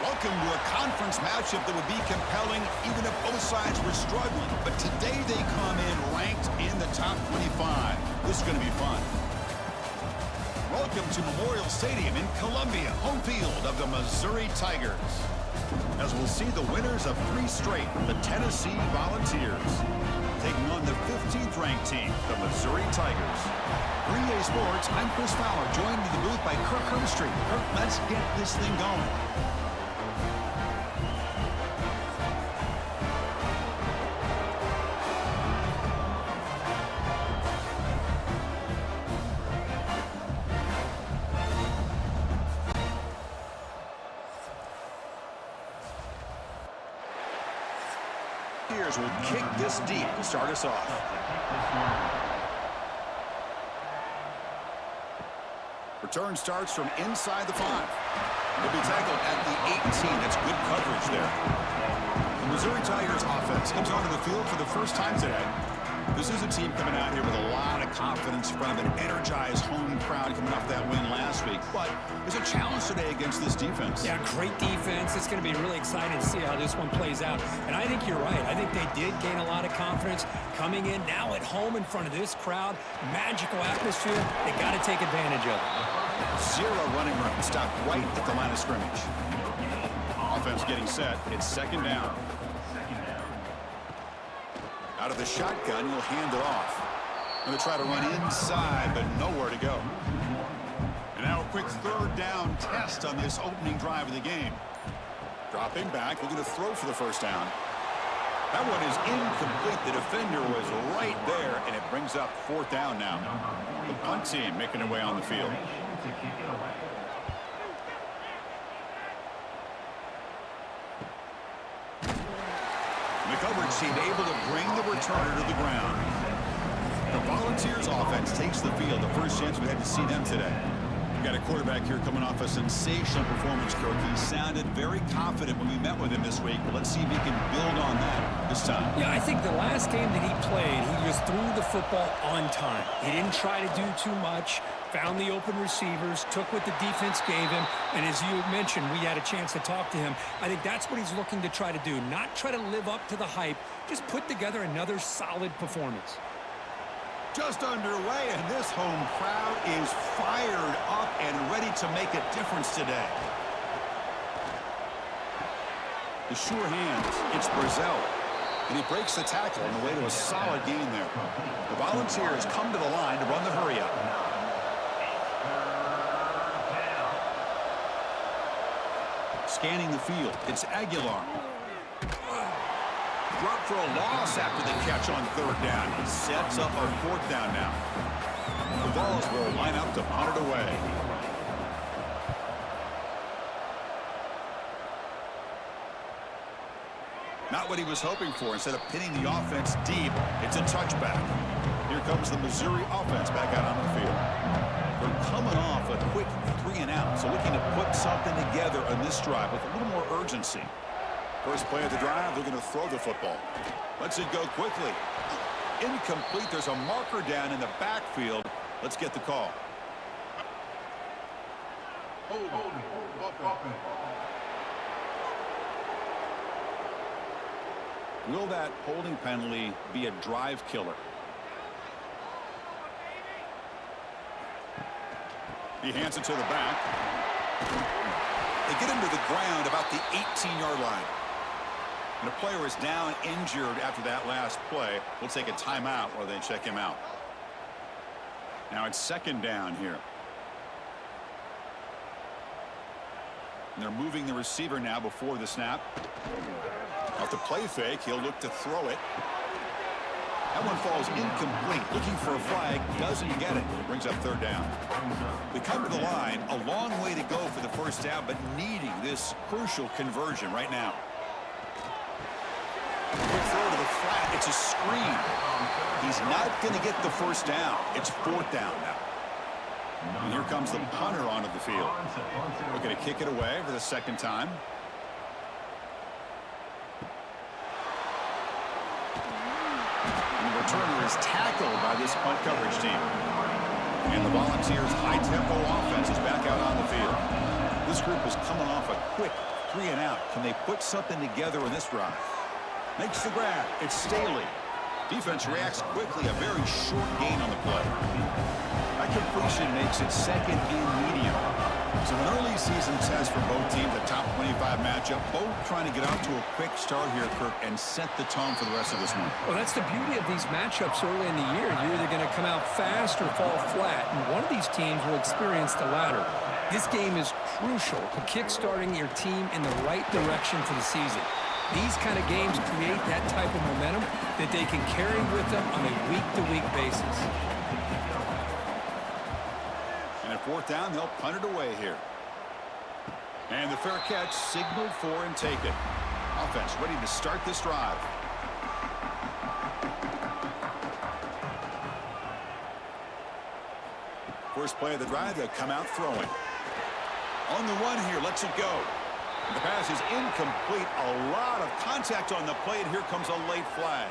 Welcome to a conference matchup that would be compelling even if both sides were struggling. But today they come in ranked in the top 25. This is going to be fun. Welcome to Memorial Stadium in Columbia, home field of the Missouri Tigers. As we'll see the winners of 3 straight, the Tennessee Volunteers, taking on the 15th ranked team, the Missouri Tigers. For EA Sports, I'm Chris Fowler, joined in the booth by Kirk Hermstreet. Kirk, let's get this thing going. Will kick this deep to start us off. Return starts from inside the 5. He'll be tackled at the 18. That's good coverage there. The Missouri Tigers offense comes onto the field for the first time today. This is a team coming out here with a lot of confidence in front of an energized home crowd coming off that win last week. But there's a challenge today against this defense. Yeah, great defense. It's going to be really exciting to see how this one plays out. And I think you're right. I think they did gain a lot of confidence coming in now at home in front of this crowd. Magical atmosphere. They got to take advantage of it. 0 running room. Stopped right at the line of scrimmage. Offense getting set. It's second down. Out of the shotgun, he'll hand it off. Going to try to run inside, but nowhere to go. And now a quick third down test on this opening drive of the game. Dropping back, looking to throw for the first down. That one is incomplete. The defender was right there, and it brings up 4th down now. The punt team making their way on the field. The coverage team able to bring the returner to the ground. The Volunteers offense takes the field. The first chance we had to see them today. We've got a quarterback here coming off a sensational performance, Kirk. He sounded very confident when we met with him this week. But let's see if he can build on that this time. Yeah, I think the last game that he played, he just threw the football on time. He didn't try to do too much. Found the open receivers, took what the defense gave him, and as you mentioned, we had a chance to talk to him. I think that's what he's looking to try to do, not try to live up to the hype, just put together another solid performance. Just underway, and this home crowd is fired up and ready to make a difference today. The sure hands, it's Brazil, and he breaks the tackle on the way to a solid gain there. The Volunteers come to the line to run the hurry-up. Scanning the field, it's Aguilar. Dropped for a loss after the catch on 3rd down. He sets up our 4th down now. The Vols will line up to punt it away. Not what he was hoping for. Instead of pinning the offense deep, it's a touchback. Here comes the Missouri offense back out on the field. They're coming off a quick 3 and out, so looking to put something together on this drive with a little more urgency. First play of the drive, they're going to throw the football. Lets it go quickly. Incomplete. There's a marker down in the backfield. Let's get the call. Will that holding penalty be a drive killer? He hands it to the back. They get him to the ground about the 18-yard line. And the player is down injured after that last play. We'll take a timeout while they check him out. Now it's second down here. And they're moving the receiver now before the snap. Off the play fake, he'll look to throw it. That one falls incomplete. Looking for a flag, doesn't get it. Brings up 3rd down. We come to the line, a long way to go for the first down, but needing this crucial conversion right now. Quick throw to the flat. It's a screen. He's not going to get the first down. It's 4th down now. And here comes the punter onto the field. We're going to kick it away for the 2nd time. And the returner is tackled by this punt coverage team. And the Volunteers' high-tempo offense is back out on the field. This group is coming off a quick 3 and out. Can they put something together in this drive? Makes the grab. It's Staley. Defense reacts quickly. A very short gain on the play. That completion makes it second and medium. So an early season test for both teams, a top 25 matchup. Both trying to get out to a quick start here, Kirk, and set the tone for the rest of this one. Well, that's the beauty of these matchups early in the year. You're either going to come out fast or fall flat, and one of these teams will experience the latter. This game is crucial to kick-starting your team in the right direction for the season. These kind of games create that type of momentum that they can carry with them on a week-to-week basis. And at 4th down, they'll punt it away here. And the fair catch signaled for and taken. Offense ready to start this drive. First play of the drive, they'll come out throwing. On the run here, lets it go. The pass is incomplete. A lot of contact on the play, and here comes a late flag.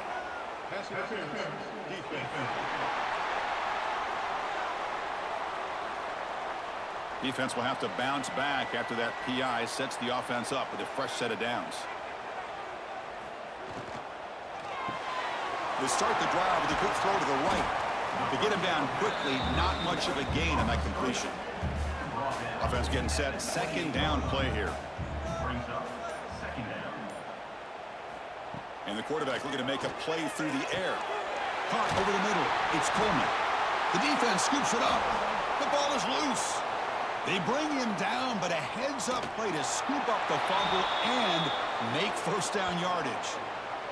Defense will have to bounce back after that PI sets the offense up with a fresh set of downs. They start the drive with a quick throw to the right. To get him down quickly, not much of a gain on that completion. Offense getting set. 2nd down play here. And the quarterback looking to make a play through the air. Caught over the middle. It's Coleman. The defense scoops it up. The ball is loose. They bring him down, but a heads-up play to scoop up the fumble and make 1st down yardage.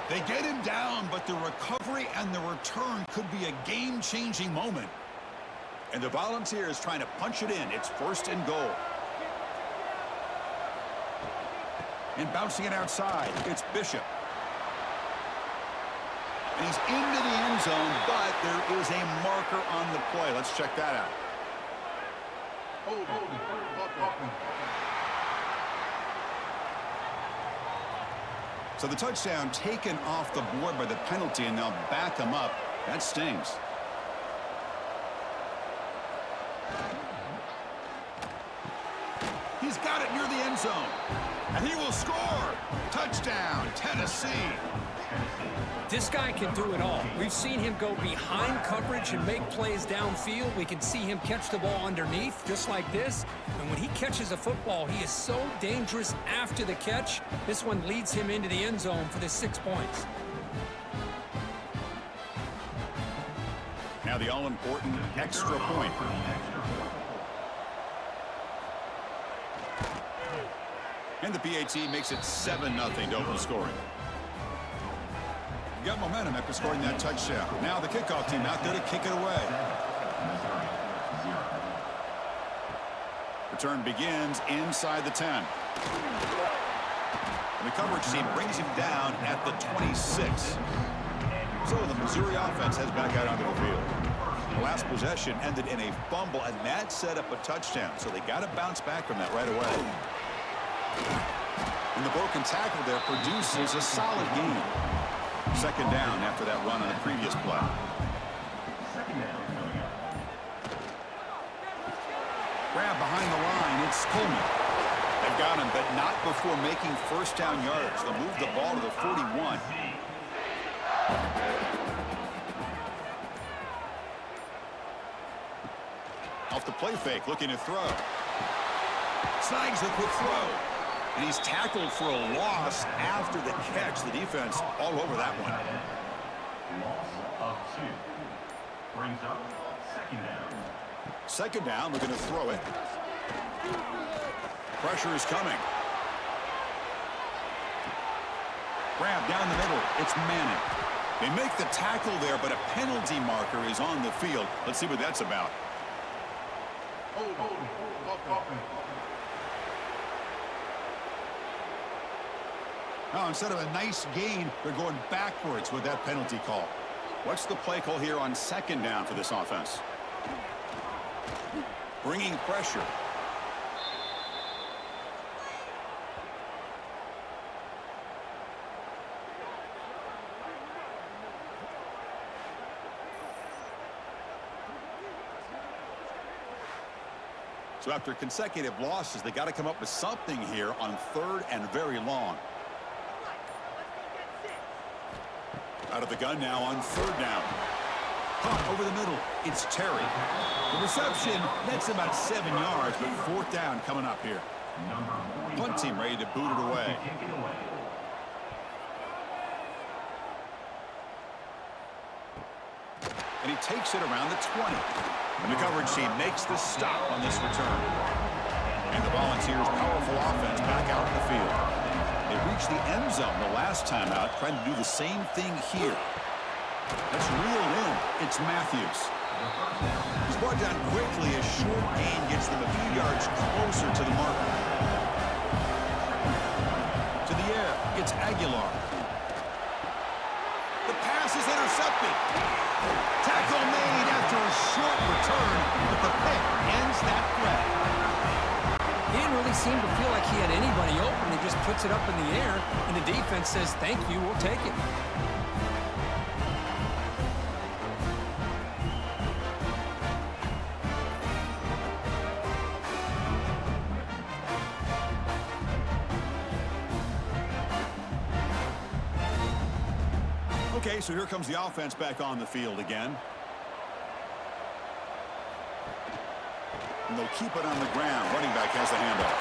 They get him down, but the recovery and the return could be a game-changing moment. And the Volunteers trying to punch it in. It's 1st and goal. And bouncing it outside, it's Bishop. And he's into the end zone, but there is a marker on the play. Let's check that out. So the touchdown taken off the board by the penalty, and they'll back him up. That stings. He's got it near the end zone. And he will score. Touchdown, Tennessee. This guy can do it all. We've seen him go behind coverage and make plays downfield. We can see him catch the ball underneath, just like this. And when he catches a football, he is so dangerous after the catch. This one leads him into the end zone for the 6 points. Now the all-important extra point. And the BAT makes it 7-0 to open scoring. Got momentum after scoring that touchdown. Now the kickoff team out there to kick it away. Return begins inside the 10. And the coverage team brings him down at the 26. So the Missouri offense heads back out onto the field. The last possession ended in a fumble, and that set up a touchdown. So they got to bounce back from that right away. And the broken tackle there produces a solid gain. 2nd down after that run on the previous play. Grab behind the line. It's Coleman. They've got him, but not before making 1st down yards. They'll move the ball to the 41. Off the play fake, looking to throw. Snags the quick throw. And he's tackled for a loss after the catch. The defense all over that one. Loss of 2. Brings up 2nd down. 2nd down, looking to throw it. Pressure is coming. Grab down the middle. It's Manning. They make the tackle there, but a penalty marker is on the field. Let's see what that's about. Now, instead of a nice gain, they're going backwards with that penalty call. What's the play call here on 2nd down for this offense? Bringing pressure. So after consecutive losses, they got to come up with something here on 3rd and very long. Out of the gun now on 3rd down. Caught over the middle. It's Terry. The reception, that's about 7 yards, but 4th down coming up here. Punt team ready to boot it away. And he takes it around the 20. And the coverage team makes the stop on this return. And the Volunteers' powerful offense back out in the field. They reached the end zone the last time out, trying to do the same thing here. That's reeled in. It's Matthews. He's brought down quickly as short gain gets them a few yards closer to the marker. To the air, it's Aguilar. The pass is intercepted. Tackle made after a short return, but the pick ends that threat. He didn't really seem to feel like he had anybody open. He just puts it up in the air, and the defense says, thank you, we'll take it. Okay, so here comes the offense back on the field again. And they'll keep it on the ground. Running back has the handoff.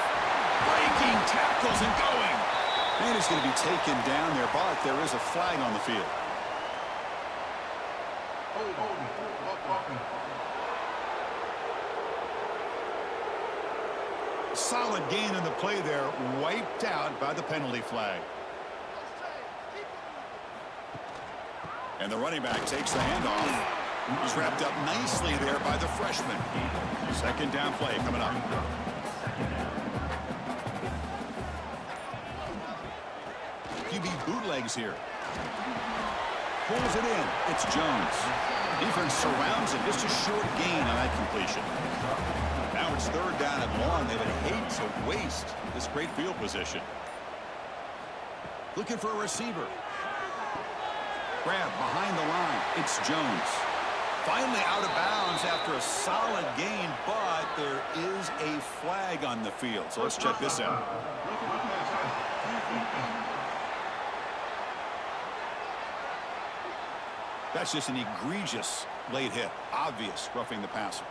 Breaking tackles and going. And he's going to be taken down there, but there is a flag on the field. Solid gain in the play there, wiped out by the penalty flag. And the running back takes the handoff. Trapped up nicely there by the freshman. 2nd down play coming up. QB bootlegs here. Pulls it in. It's Jones. Defense surrounds him. Just a short gain on that completion. Now it's 3rd down and long. They would hate to waste this great field position. Looking for a receiver. Grab behind the line. It's Jones. Finally out of bounds after a solid gain, but there is a flag on the field. So let's check this out. That's just an egregious late hit. Obvious roughing the passer.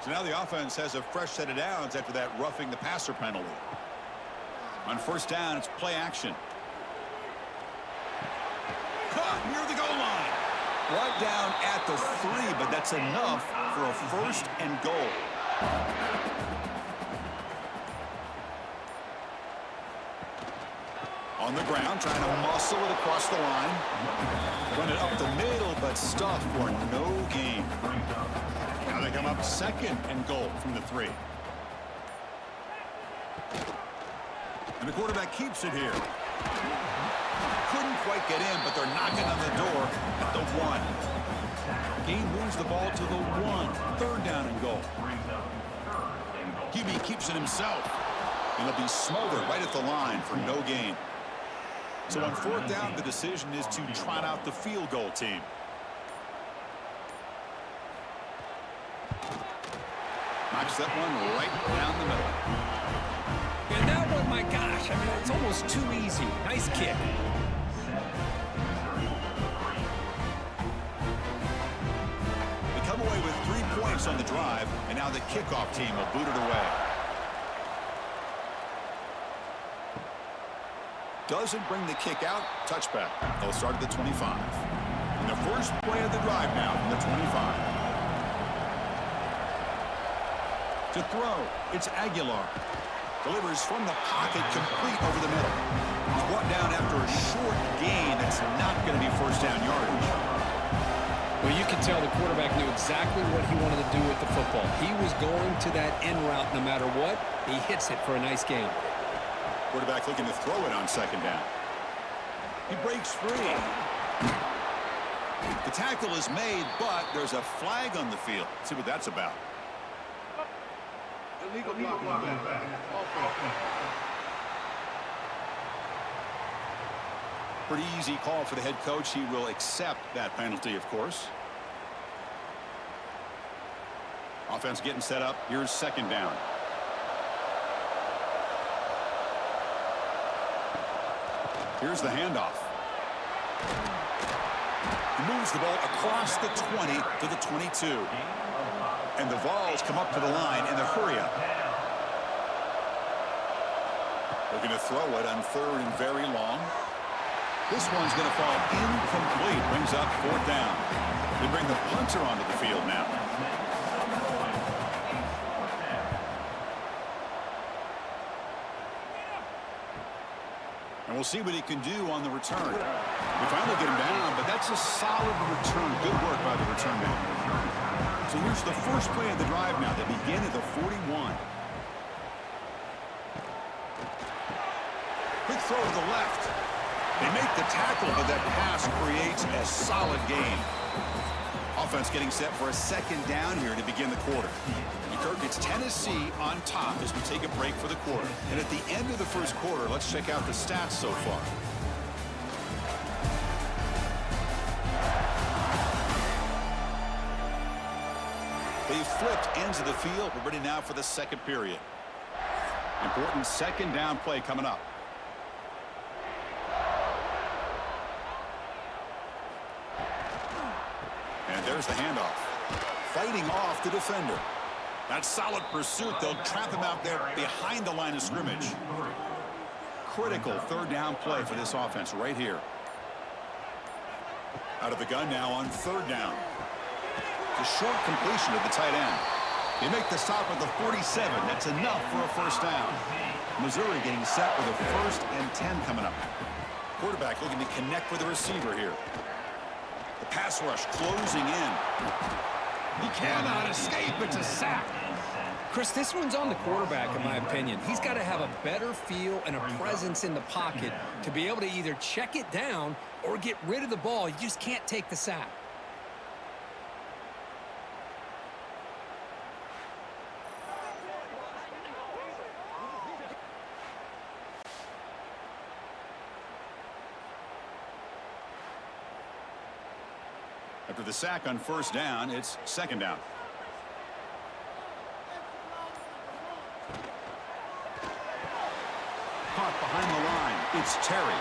So now the offense has a fresh set of downs after that roughing the passer penalty. On 1st down, it's play action. Caught near the goal line. Brought down at the 3, but that's enough for a 1st and goal. On the ground, trying to muscle it across the line. Run it up the middle, but stuffed for no gain. Now they come up 2nd and goal from the 3. And the quarterback keeps it here. Couldn't quite get in, but they're knocking on the door at the 1. Gain moves the ball to the 1. 3rd down and goal. QB keeps it himself. And he'll be smothered right at the line for no gain. So on 4th down, the decision is to trot out the field goal team. Knocks that one right down the middle. And that one, my gosh, I mean, it's almost too easy. Nice kick. They come away with 3 points on the drive, and now the kickoff team will boot it away. Doesn't bring the kick out. Touchback. They'll start at the 25. And the first play of the drive now from the 25. To throw, it's Aguilar. Delivers from the pocket, complete over the middle. He's brought down after a short gain that's not going to be 1st down yardage. Well, you can tell the quarterback knew exactly what he wanted to do with the football. He was going to that end route no matter what. He hits it for a nice gain. Quarterback looking to throw it on 2nd down. He breaks free. The tackle is made, but there's a flag on the field. Let's see what that's about. Illegal blocking. Pretty easy call for the head coach. He will accept that penalty, of course. Offense getting set up. Here's 2nd down. Here's the handoff. He moves the ball across the 20 to the 22. And the Vols come up to the line in the hurry-up. Looking to throw it on 3rd and very long. This one's going to fall incomplete. Brings up 4th down. They bring the punter onto the field now. And we'll see what he can do on the return. We finally get him down, but that's a solid return. Good work by the return man. So here's the first play of the drive now. They begin at the 41. Quick throw to the left. They make the tackle, but that pass creates a solid gain. Offense getting set for a 2nd down here to begin the quarter. Kirk, it's Tennessee on top as we take a break for the quarter. And at the end of the first quarter, let's check out the stats so far. They've flipped ends of the field. We're ready now for the 2nd period. Important 2nd down play coming up. And there's the handoff. Fighting off the defender. That solid pursuit. They'll trap him out there behind the line of scrimmage. Critical 3rd down play for this offense right here. Out of the gun now on 3rd down. It's a short completion to the tight end. They make the stop at the 47. That's enough for a 1st down. Missouri getting set with a 1st and 10 coming up. Quarterback looking to connect with the receiver here. The pass rush closing in. He cannot escape. It's a sack. Chris, this one's on the quarterback, in my opinion. He's got to have a better feel and a presence in the pocket to be able to either check it down or get rid of the ball. You just can't take the sack. After the sack on 1st down, it's 2nd down. Caught behind the line. It's Terry.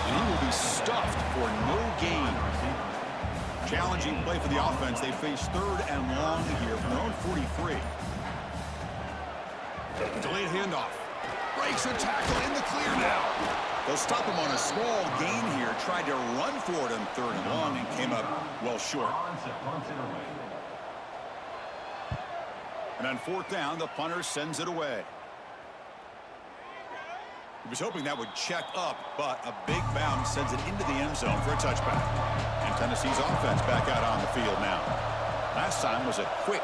And he will be stuffed for no gain. Challenging play for the offense. They face 3rd and long here from their own 43. Delayed handoff. Breaks a tackle in the clear now. They'll stop him on a small gain here. Tried to run for it on 3rd and long and came up well short. And on 4th down, the punter sends it away. He was hoping that would check up, but a big bounce sends it into the end zone for a touchback. And Tennessee's offense back out on the field now. Last time was a quick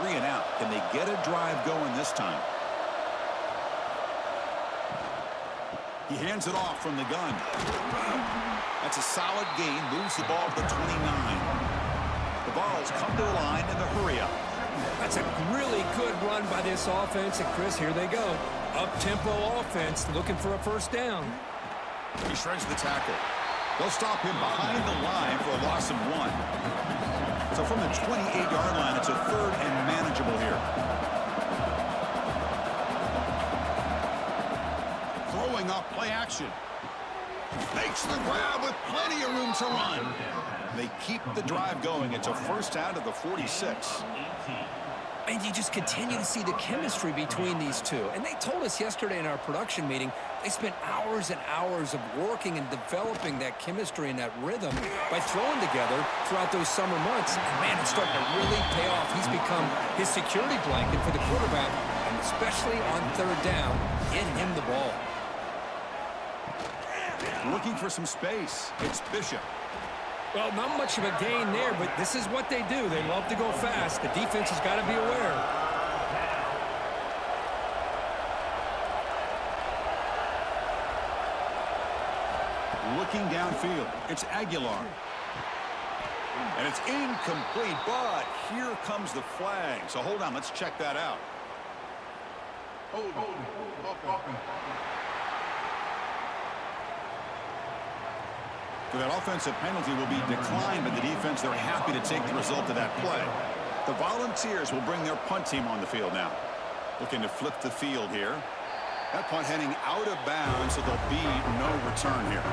3 and out. Can they get a drive going this time? He hands it off from the gun. That's a solid gain. Moves the ball to the 29. The Vols come to the line in the hurry-up. That's a really good run by this offense. And, Chris, here they go. Up-tempo offense looking for a 1st down. He shreds the tackle. They'll stop him behind the line for a loss of 1. So from the 28-yard line, it's a 3rd and manageable here. Throwing up play action. Makes the grab with plenty of room to run. They keep the drive going. It's a 1st down to the 46. And you just continue to see the chemistry between these two. And they told us yesterday in our production meeting, they spent hours and hours of working and developing that chemistry and that rhythm by throwing together throughout those summer months. And, man, it's starting to really pay off. He's become his security blanket for the quarterback, and especially on 3rd down, getting him the ball. Looking for some space. It's Bishop. Well, not much of a gain there, but this is what they do. They love to go fast. The defense has got to be aware. Looking downfield. It's Aguilar. And it's incomplete, but here comes the flag. So hold on, let's check that out. So that offensive penalty will be declined by the defense. They're happy to take the result of that play. The Volunteers will bring their punt team on the field now. Looking to flip the field here. That punt heading out of bounds, so there'll be no return here.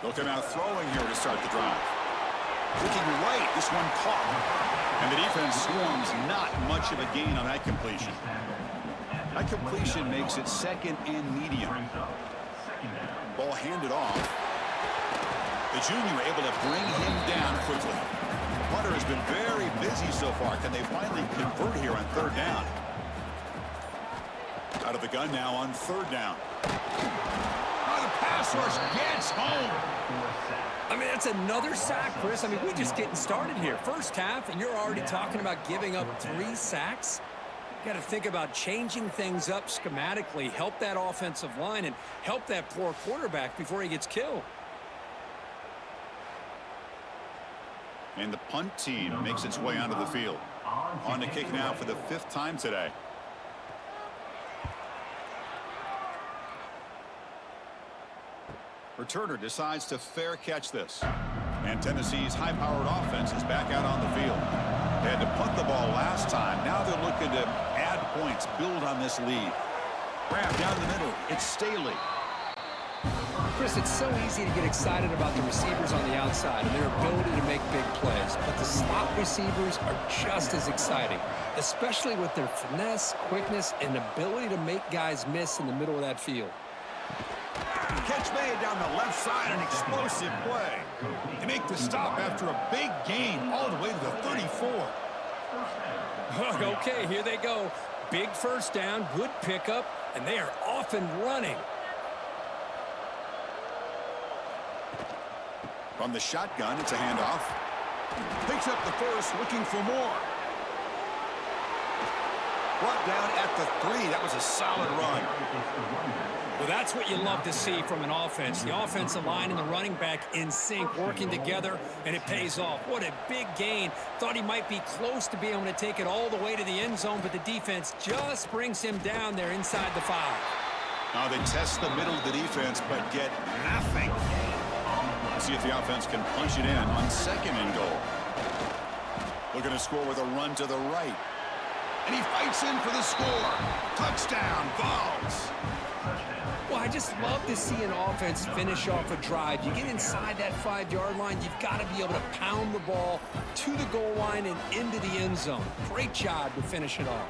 They'll come out throwing here to start the drive. Looking right, this one caught. And the defense swarms not much of a gain on that completion. That completion makes it second and medium. Ball handed off. The junior able to bring him down quickly. The punter has been very busy so far. Can they finally convert here on third down? Out of the gun now on third down. Oh, the pass rush gets home. I mean, that's another sack, Chris. I mean, we're just getting started here. First half, and you're already talking about giving up 3 sacks. You got to think about changing things up schematically, help that offensive line, and help that poor quarterback before he gets killed. And the punt team makes its way onto the field. On to kick now for the 5th time today. Returner decides to fair catch this. And Tennessee's high-powered offense is back out on the field. They had to punt the ball last time. Now they're looking to add points, build on this lead. Grab down the middle. It's Staley. Chris, it's so easy to get excited about the receivers on the outside and their ability to make big plays. But the slot receivers are just as exciting, especially with their finesse, quickness, and ability to make guys miss in the middle of that field. Catch made down the left side, an explosive play. They make the stop after a big gain all the way to the 34. Okay, here they go. Big first down, good pickup, and they are off and running. From the shotgun, it's a handoff. Picks up the first, looking for more. Brought down at the 3. That was a solid run. Well, that's what you love to see from an offense. The offensive line and the running back in sync, working together, and it pays off. What a big gain. Thought he might be close to being able to take it all the way to the end zone, but the defense just brings him down there inside the 5. Now they test the middle of the defense, but get nothing. Let's see if the offense can punch it in on 2nd and goal. Looking to score with a run to the right. And he fights in for the score. Touchdown, Vols. Well, I just love to see an offense finish off a drive. You get inside that 5-yard line, you've got to be able to pound the ball to the goal line and into the end zone. Great job to finish it off.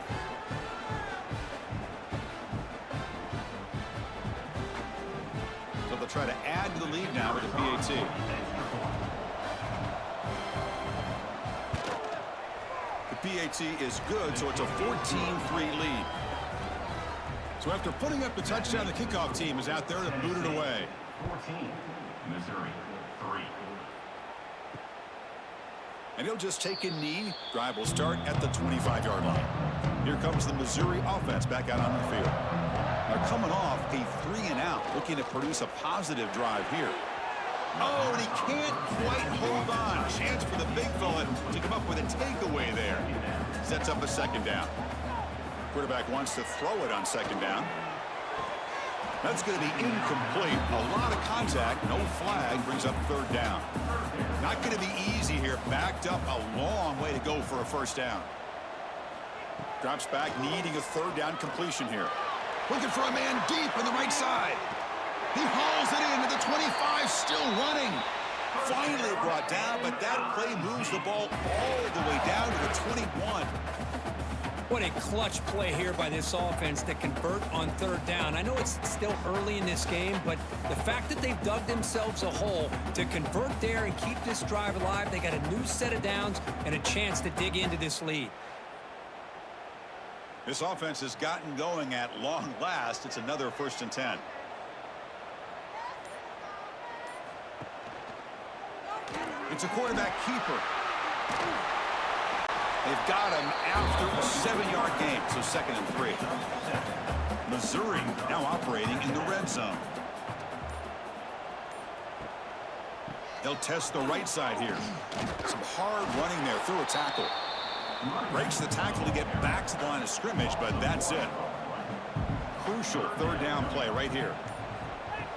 So they'll try to add to the lead now with the PAT. The PAT is good, so it's a 14-3 lead. So after putting up the touchdown, the kickoff team is out there to boot it away. 14, Missouri, 3. And he'll just take a knee. Drive will start at the 25-yard line. Here comes the Missouri offense back out on the field. They're coming off a 3-and-out, looking to produce a positive drive here. Oh, and he can't quite hold on. Chance for the big fella to come up with a takeaway there. Sets up a 2nd down. Quarterback wants to throw it on 2nd down. That's going to be incomplete. A lot of contact, no flag, brings up 3rd down. Not going to be easy here. Backed up a long way to go for a 1st down. Drops back, needing a 3rd down completion here. Looking for a man deep on the right side. He hauls it in to the 25, still running. Finally brought down, but that play moves the ball all the way down to the 21. What a clutch play here by this offense to convert on 3rd down. I know it's still early in this game, but the fact that they've dug themselves a hole to convert there and keep this drive alive, they got a new set of downs and a chance to dig into this lead. This offense has gotten going at long last. It's another 1st and 10. It's a quarterback keeper. They've got him after a 7-yard gain, so 2nd and 3. Missouri now operating in the red zone. They'll test the right side here. Some hard running there through a tackle. Breaks the tackle to get back to the line of scrimmage, but that's it. Crucial 3rd down play right here.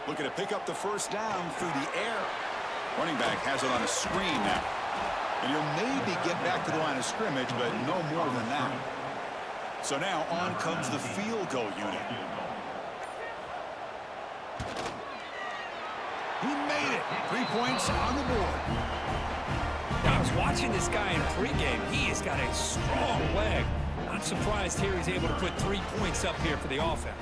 Looking to pick up the 1st down through the air. Running back has it on a screen now. And he'll maybe get back to the line of scrimmage, but no more than that. So now on comes the field goal unit. He made it. 3 points on the board. Now, I was watching this guy in pregame. He has got a strong leg. Not surprised here he's able to put 3 points up here for the offense.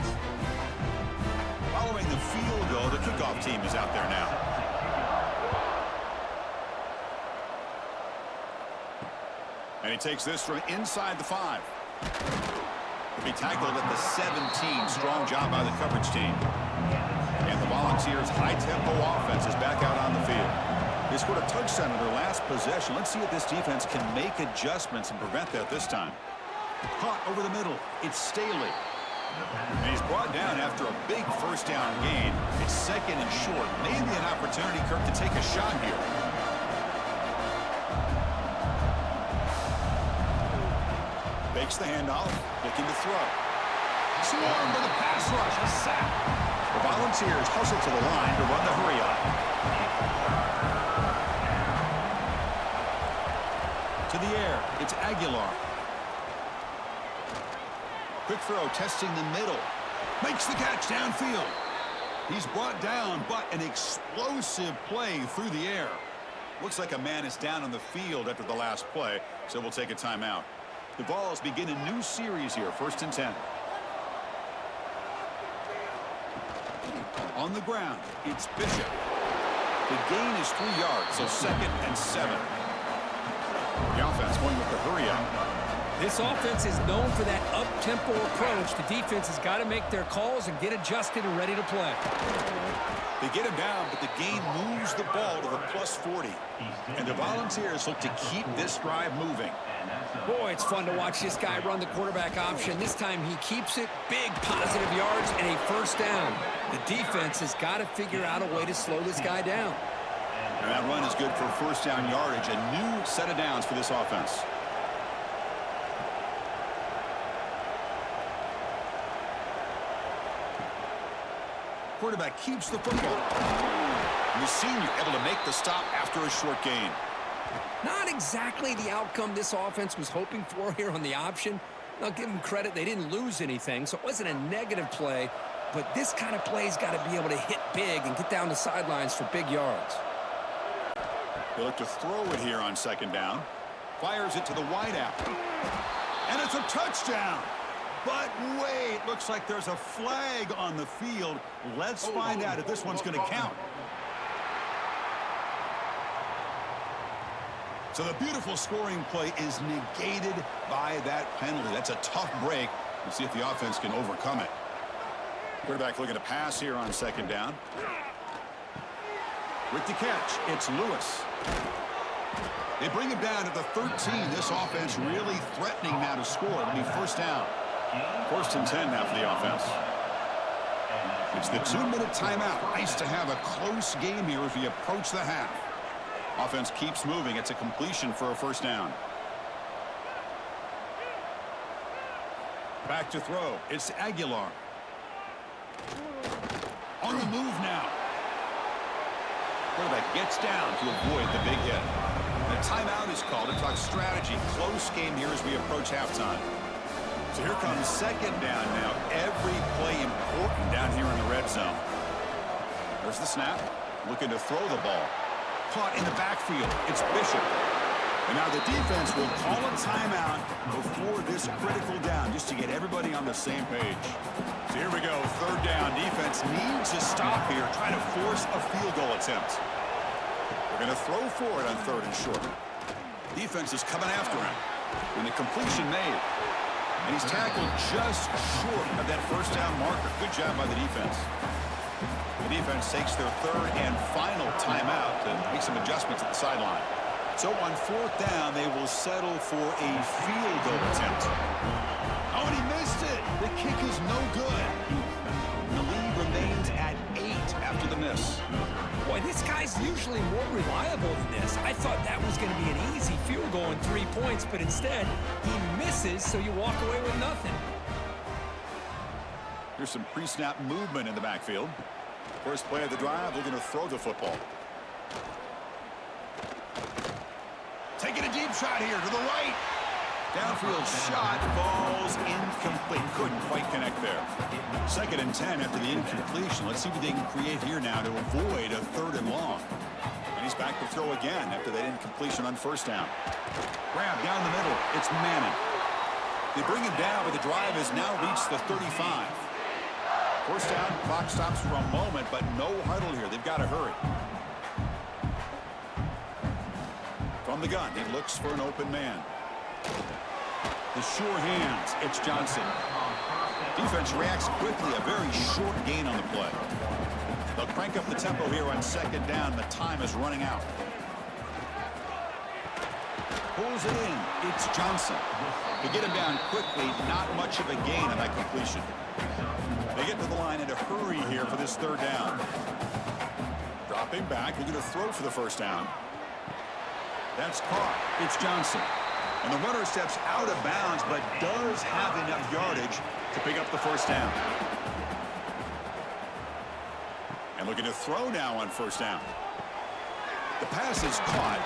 Following the field goal, the kickoff team is out there now. And he takes this from inside the 5. He tackled at the 17. Strong job by the coverage team. And the Volunteers' high-tempo offense is back out on the field. They scored a touchdown in their last possession. Let's see if this defense can make adjustments and prevent that this time. Caught over the middle. It's Staley. And he's brought down after a big first down gain. It's 2nd and short. Maybe an opportunity, Kirk, to take a shot here. Fakes the handoff, looking to throw. Swarm with a pass rush, a sack. The Volunteers hustle to the line to run the hurry up. To the air, it's Aguilar. Quick throw, testing the middle. Makes the catch downfield. He's brought down, but an explosive play through the air. Looks like a man is down on the field after the last play, so we'll take a timeout. The Vols begin a new series here, 1st and 10. On the ground, it's Bishop. The gain is 3 yards, so 2nd and 7. The offense going with the hurry up. This offense is known for that up-tempo approach. The defense has got to make their calls and get adjusted and ready to play. They get him down, but the gain moves the ball to the +40. And the Volunteers look to keep this drive moving. Boy, it's fun to watch this guy run the quarterback option. This time he keeps it. Big positive yards and a first down. The defense has got to figure out a way to slow this guy down. And that run is good for first down yardage. A new set of downs for this offense. Quarterback keeps the football. And the senior able to make the stop after a short gain. Not exactly the outcome this offense was hoping for here on the option. I'll give them credit. They didn't lose anything, so it wasn't a negative play. But this kind of play's got to be able to hit big and get down the sidelines for big yards. They look to throw it here on 2nd down. Fires it to the wideout. And it's a touchdown. But wait, looks like there's a flag on the field. Let's find out if this one's going to count. So the beautiful scoring play is negated by that penalty. That's a tough break. Let's see if the offense can overcome it. Quarterback looking to pass here on 2nd down. With the catch, it's Lewis. They bring him down at the 13. This offense really threatening now to score. It'll be first down. 1st and 10 now for the offense. It's the 2-minute timeout. Nice to have a close game here as we approach the half. Offense keeps moving. It's a completion for a first down. Back to throw. It's Aguilar. On the move now. Quarterback gets down to avoid the big hit. The timeout is called to talk strategy. Close game here as we approach halftime. So here comes 2nd down now. Every play important down here in the red zone. There's the snap. Looking to throw the ball. Caught in the backfield. It's Bishop. And now the defense will call a timeout before this critical down just to get everybody on the same page. So here we go. 3rd down. Defense needs to stop here. Try to force a field goal attempt. They're going to throw for it on 3rd and short. Defense is coming after him. And the completion made. And he's tackled just short of that first down marker. Good job by the defense. The defense takes their 3rd and final timeout to make some adjustments at the sideline. So on 4th down, they will settle for a field goal attempt. Oh, and he missed it. The kick is no good. The lead remains at 8 after the miss. Boy, this guy's usually more reliable than this. I thought that was going to be an easy field goal in 3 points, but instead, he misses, so you walk away with nothing. Here's some pre-snap movement in the backfield. First play of the drive, they're going to throw the football. Taking a deep shot here to the right. Downfield shot falls incomplete. Couldn't quite connect there. 2nd and 10 after the incompletion. Let's see what they can create here now to avoid a 3rd and long. And he's back to throw again after that incompletion on 1st down. Grab down the middle. It's Manning. They bring him down, but the drive has now reached the 35. 1st down, clock stops for a moment, but no huddle here. They've got to hurry. From the gun, he looks for an open man. The sure hands, it's Johnson. Defense reacts quickly, a very short gain on the play. They'll crank up the tempo here on 2nd down. The time is running out. Pulls it in, it's Johnson. To get him down quickly, not much of a gain on that completion. They get to the line in a hurry here for this 3rd down. Dropping back, they're going to throw for the 1st down. That's caught, it's Johnson. And the runner steps out of bounds, but does have enough yardage to pick up the 1st down. And looking to throw now on 1st down. The pass is caught,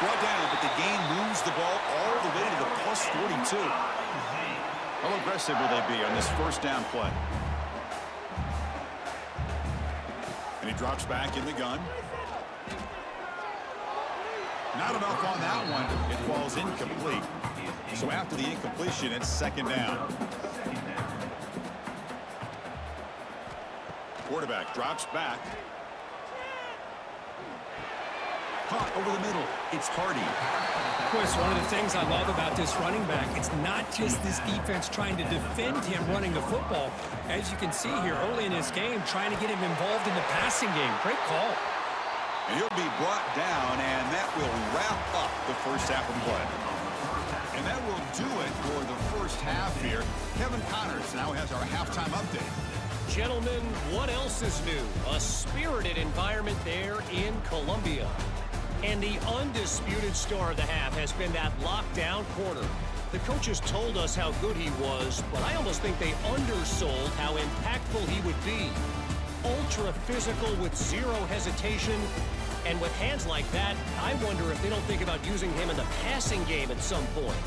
brought down, but the gain moves the ball all the way to the plus 42. How aggressive will they be on this 1st down play? And he drops back in the gun. Not enough on that one. It falls incomplete. So after the incompletion, it's 2nd down. Quarterback drops back. Caught over the middle. It's Hardy. Chris, one of the things I love about this running back, it's not just this defense trying to defend him running the football. As you can see here early in this game, trying to get him involved in the passing game. Great call. And he'll be brought down, and that will wrap up the 1st half of play. And that will do it for the 1st half here. Kevin Connors now has our halftime update. Gentlemen, what else is new? A spirited environment there in Columbia. And the undisputed star of the half has been that lockdown corner. The coaches told us how good he was, but I almost think they undersold how impactful he would be. Ultra physical with zero hesitation. And with hands like that, I wonder if they don't think about using him in the passing game at some point.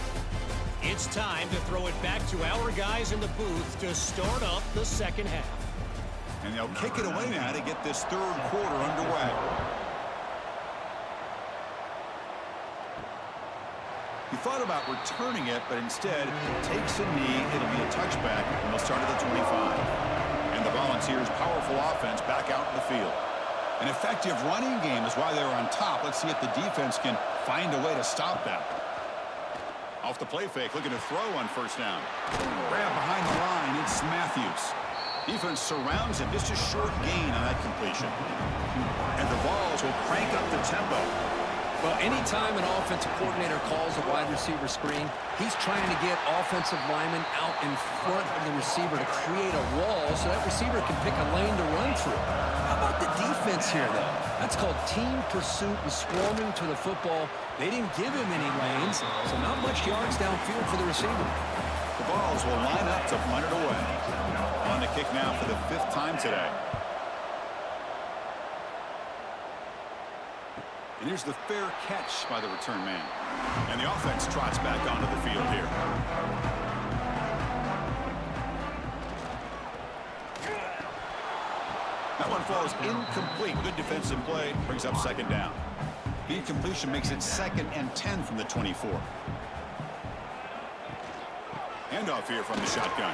It's time to throw it back to our guys in the booth to start up the 2nd half. And they'll kick it away now to get this 3rd quarter underway. He thought about returning it, but instead takes a knee. It'll be a touchback, and they'll start at the 25. And the Volunteers' powerful offense back out in the field. An effective running game is why they're on top. Let's see if the defense can find a way to stop that. Off the play fake, looking to throw on 1st down. Grab behind the line, it's Matthews. Defense surrounds him, just a short gain on that completion. And the Vols will crank up the tempo. Well, anytime an offensive coordinator calls a wide receiver screen, he's trying to get offensive linemen out in front of the receiver to create a wall so that receiver can pick a lane to run through. How about the defense here, though? That's called team pursuit and swarming to the football. They didn't give him any lanes, so not much yards downfield for the receiver. The Vols will line up to punt it away. On the kick now for the 5th time today. And here's the fair catch by the return man. And the offense trots back onto the field here. That one falls incomplete. Good defensive play. Brings up 2nd down. The incompletion makes it 2nd and 10 from the 24. Handoff here from the shotgun.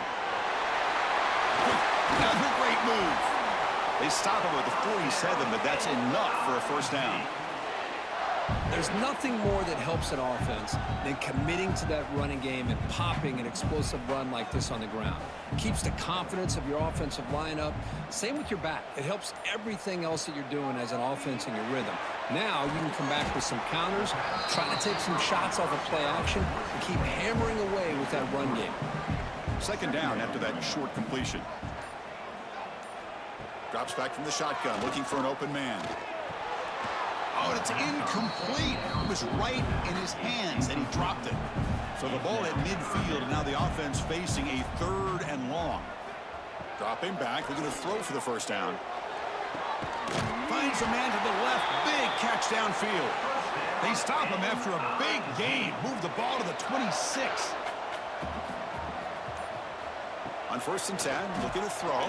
Another great move. They stop him with the 47, but that's enough for a 1st down. There's nothing more that helps an offense than committing to that running game and popping an explosive run like this on the ground. It keeps the confidence of your offensive lineup. Same with your back. It helps everything else that you're doing as an offense in your rhythm. Now you can come back with some counters, try to take some shots off of play action, and keep hammering away with that run game. 2nd down after that short completion. Drops back from the shotgun, looking for an open man. Oh, and it's incomplete. It was right in his hands, and he dropped it. So the ball at midfield, and now the offense facing a 3rd and long. Dropping back, looking to throw for the 1st down. Finds a man to the left. Big catch downfield. They stop him after a big gain. Move the ball to the 26. On 1st and 10, looking to throw.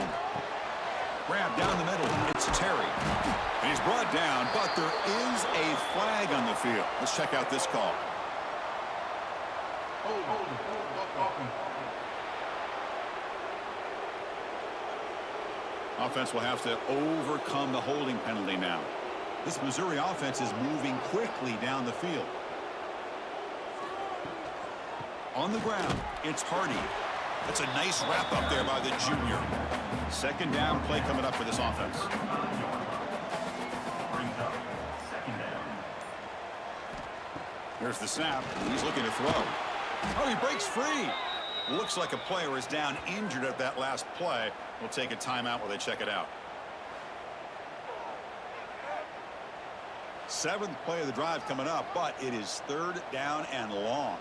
Grab down the middle. It's Terry. And he's brought down, but there is a flag on the field. Let's check out this call. Offense will have to overcome the holding penalty now. This Missouri offense is moving quickly down the field. On the ground, it's Hardy. That's a nice wrap up there by the junior. 2nd down play coming up for this offense. Here's the snap. He's looking to throw. Oh, he breaks free. Looks like a player is down injured at that last play. We'll take a timeout while they check it out. 7th play of the drive coming up, but it is 3rd down and long.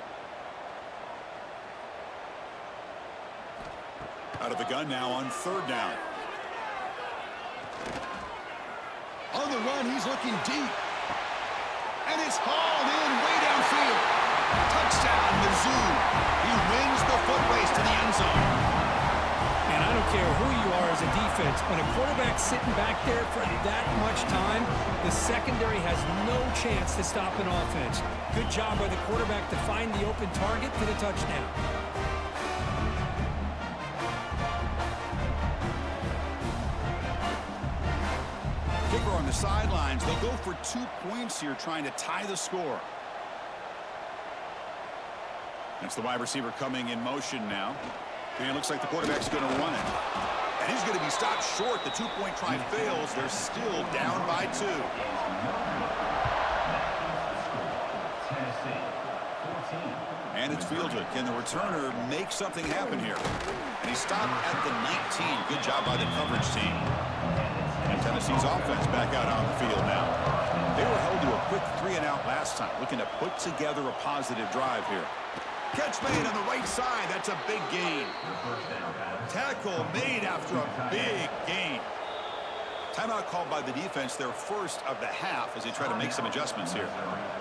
Out of the gun now on 3rd down. On the run, he's looking deep. And it's hauled in way downfield. Touchdown, Mizzou. He wins the foot race to the end zone. And I don't care who you are as a defense, when a quarterback's sitting back there for that much time, the secondary has no chance to stop an offense. Good job by the quarterback to find the open target for the touchdown. Kicker on the sidelines. They'll go for 2 points here, trying to tie the score. That's the wide receiver coming in motion now. And it looks like the quarterback's going to run it. And he's going to be stopped short. The 2-point try fails. They're still down by 2. And it's fielded. Can the returner make something happen here? And he stopped at the 19. Good job by the coverage team. And Tennessee's offense back out on the field now. They were held to a quick 3-and-out last time, looking to put together a positive drive here. Catch made on the right side. That's a big gain. Tackle made after a big gain. Timeout called by the defense, their first of the half, as they try to make some adjustments here.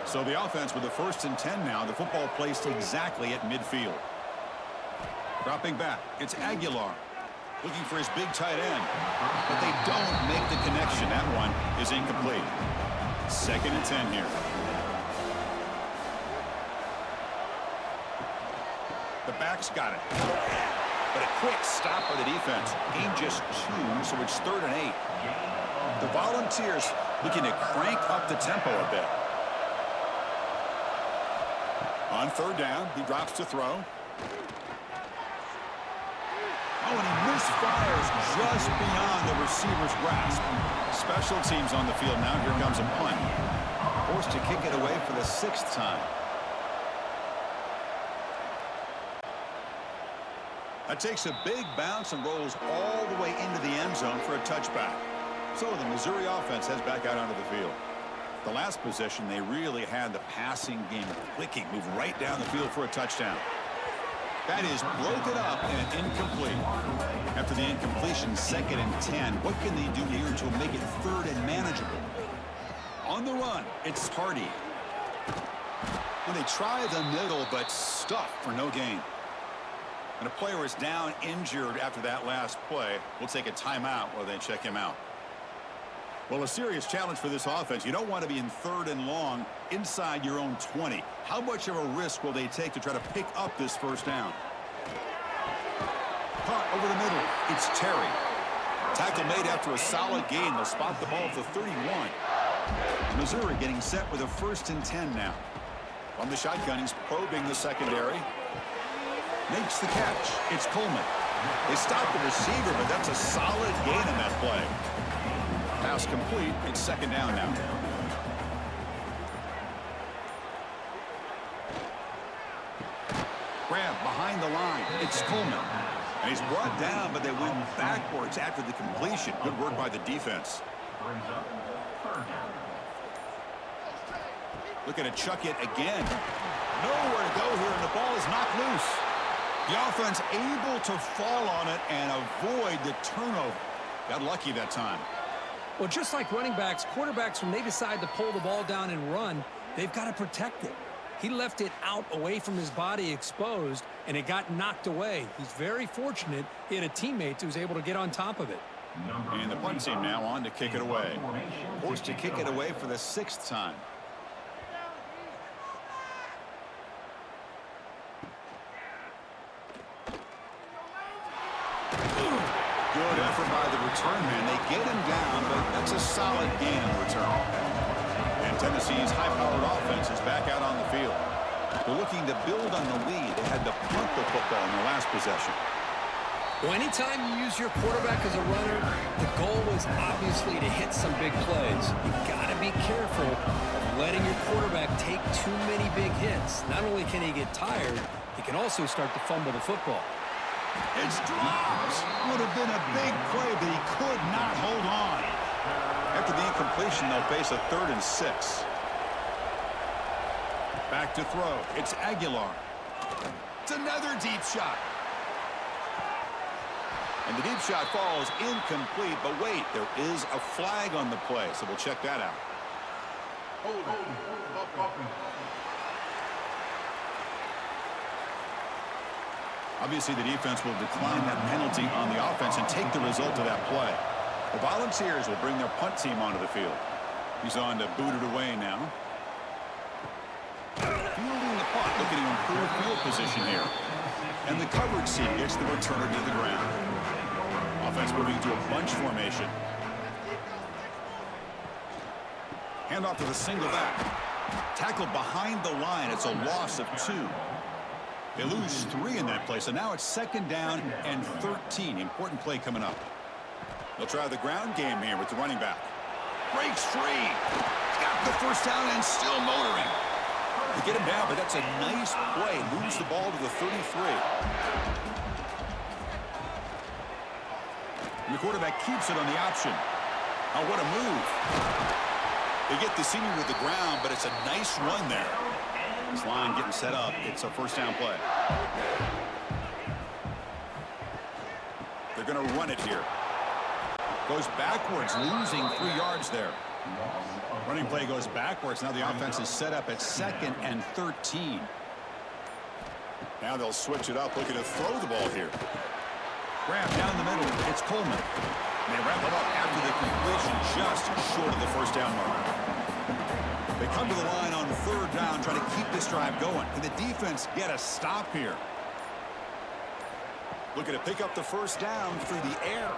So the offense with the 1st and 10 now. The football placed exactly at midfield. Dropping back, it's Aguilar. Looking for his big tight end. But they don't make the connection. That one is incomplete. 2nd and 10 here. The back's got it. But a quick stop by the defense. Gain just 2, so it's 3rd and 8. The Volunteers looking to crank up the tempo a bit. On 3rd down, he drops to throw. Oh, and he misfires just beyond the receiver's grasp. Special teams on the field now. Here comes a punt. Forced to kick it away for the 6th time. That takes a big bounce and rolls all the way into the end zone for a touchback. So the Missouri offense heads back out onto the field. The last possession, they really had the passing game clicking. Move right down the field for a touchdown. That is broken up and incomplete. After the incompletion, 2nd and 10. What can they do here to make it 3rd and manageable? On the run, it's Hardy. Well, they try the middle, but stuffed for no gain. And a player is down injured after that last play. We'll take a timeout while they check him out. Well, a serious challenge for this offense. You don't want to be in 3rd and long inside your own 20. How much of a risk will they take to try to pick up this 1st down? Caught over the middle. It's Terry. Tackle made after a solid gain. They'll spot the ball at the 31. Missouri getting set with a 1st and 10 now. On the shotgun, he's probing the secondary. Makes the catch. It's Coleman. They stop the receiver, but that's a solid gain in that play. Pass complete. It's 2nd down now. Grab behind the line. It's Coleman. And he's brought down, but they went backwards after the completion. Good work by the defense. Looking to chuck it again. Nowhere to go here, and the ball is knocked loose. The offense able to fall on it and avoid the turnover. Got lucky that time. Well, just like running backs, quarterbacks, when they decide to pull the ball down and run, they've got to protect it. He left it out away from his body exposed, and it got knocked away. He's very fortunate he had a teammate who was able to get on top of it. And the punt team now on to kick it away. Forced to kick it away for the 6th time. Good effort by the return man. They get him down, but that's a solid gain in return. And Tennessee's high-powered offense is back out on the field. They're looking to build on the lead. They had to punt the football in their last possession. Well, anytime you use your quarterback as a runner, the goal was obviously to hit some big plays. You've got to be careful of letting your quarterback take too many big hits. Not only can he get tired, he can also start to fumble the football. It's dropped. Would have been a big play, but he could not hold on. After the incompletion, they'll face a 3rd and 6. Back to throw. It's Aguilar. It's another deep shot. And the deep shot falls incomplete, but wait, there is a flag on the play, so we'll check that out. Obviously, the defense will decline that penalty on the offense and take the result of that play. The Volunteers will bring their punt team onto the field. He's on to boot it away now. Fielding the punt, looking to improve field position here. And the coverage seam gets the returner to the ground. Offense moving to a bunch formation. Handoff to the single back. Tackled behind the line. It's a loss of 2. They lose 3 in that play, so now it's 2nd down and 13. Important play coming up. They'll try the ground game here with the running back. Breaks free. He's got the 1st down and still motoring. They get him down, but that's a nice play. Moves the ball to the 33. And the quarterback keeps it on the option. Oh, what a move. They get the senior to the ground, but it's a nice run there. This line getting set up. It's a 1st down play. They're going to run it here. Goes backwards, losing 3 yards there. Running play goes backwards. Now the offense is set up at 2nd and 13. Now they'll switch it up, looking to throw the ball here. Grab down the middle. It's Coleman. And they wrap it up after the completion, just short of the 1st down mark. They come to the line on 3rd down, trying to keep this drive going. Can the defense get a stop here? Looking to pick up the 1st down through the air.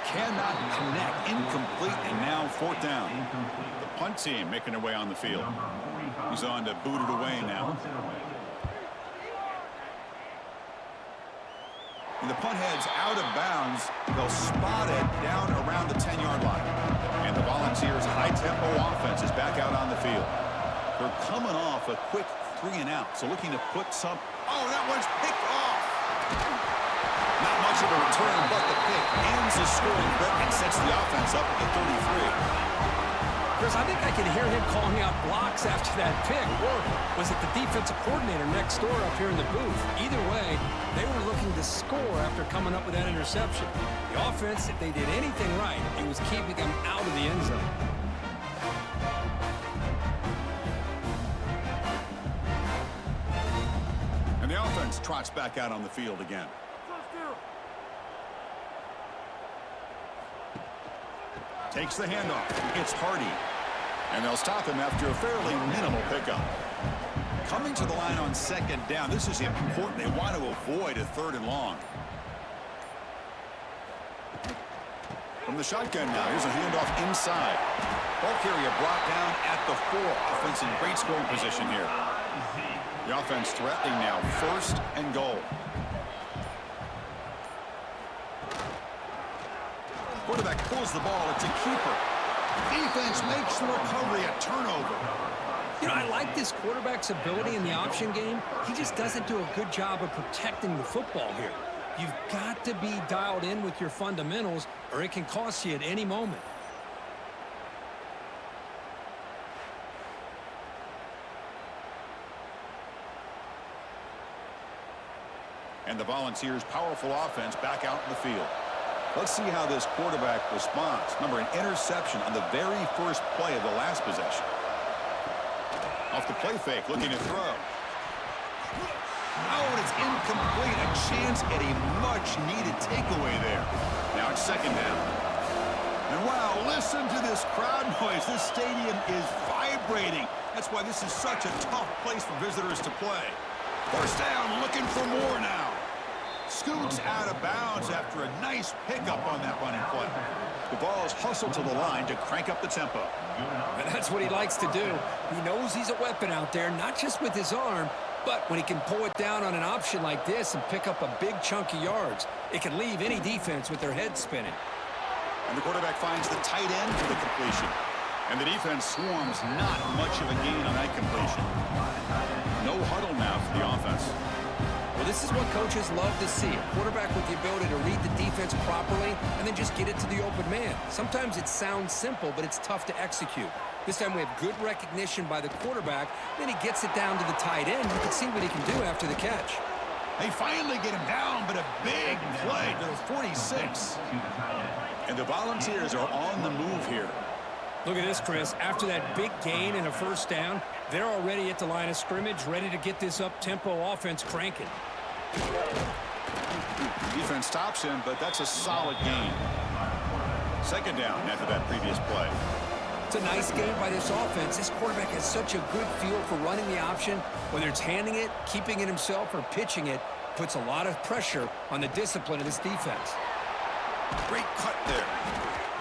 Cannot connect. Incomplete, and now 4th down. The punt team making their way on the field. He's on to boot it away now. And the punt heads out of bounds. They'll spot it down around the 10-yard line. And the Volunteers' high-tempo offense is back out on the field. They're coming off a quick 3-and-out, so looking to put some... Oh, that one's picked off! Not much of a return, but the pick ends the scoring quick and sets the offense up at the 33. Chris, I think I can hear him calling out blocks after that pick. Or was it the defensive coordinator next door up here in the booth? Either way, they were looking to score after coming up with that interception. The offense, if they did anything right, it was keeping them out of the end zone. And the offense trots back out on the field again. Takes the handoff. It's Hardy. And they'll stop him after a fairly minimal pickup. Coming to the line on 2nd down. This is important. They want to avoid a 3rd and long. From the shotgun now, here's a handoff inside. Ball carrier brought down at the 4. Offense in great scoring position here. The offense threatening now. 1st and goal. Quarterback pulls the ball. It's a keeper. Defense makes the recovery a turnover. You know, I like this quarterback's ability in the option game. He just doesn't do a good job of protecting the football here. You've got to be dialed in with your fundamentals, or it can cost you at any moment. And the Volunteers' powerful offense back out in the field. Let's see how this quarterback responds. Remember, an interception on the very first play of the last possession. Off the play fake, looking to throw. Oh, and it's incomplete. A chance at a much-needed takeaway there. Now it's second down. And wow, listen to this crowd noise. This stadium is vibrating. That's why this is such a tough place for visitors to play. First down, looking for more now. Scoots out of bounds after a nice pickup on that running play. The ball is hustled to the line to crank up the tempo. And that's what he likes to do. He knows he's a weapon out there, not just with his arm, but when he can pull it down on an option like this and pick up a big chunk of yards, it can leave any defense with their head spinning. And the quarterback finds the tight end for the completion. And the defense swarms not much of a gain on that completion. No huddle now for the offense. Well, this is what coaches love to see. A quarterback with the ability to read the defense properly and then just get it to the open man. Sometimes it sounds simple, but it's tough to execute. This time we have good recognition by the quarterback. Then he gets it down to the tight end. You can see what he can do after the catch. They finally get him down, but a big play to the 46. And the Volunteers are on the move here. Look at this, Chris. After that big gain and a first down, they're already at the line of scrimmage, ready to get this up-tempo offense cranking. Defense stops him, but that's a solid gain. Second down after that previous play. It's a nice game by this offense. This quarterback has such a good feel for running the option. Whether it's handing it, keeping it himself, or pitching it, puts a lot of pressure on the discipline of this defense. Great cut there.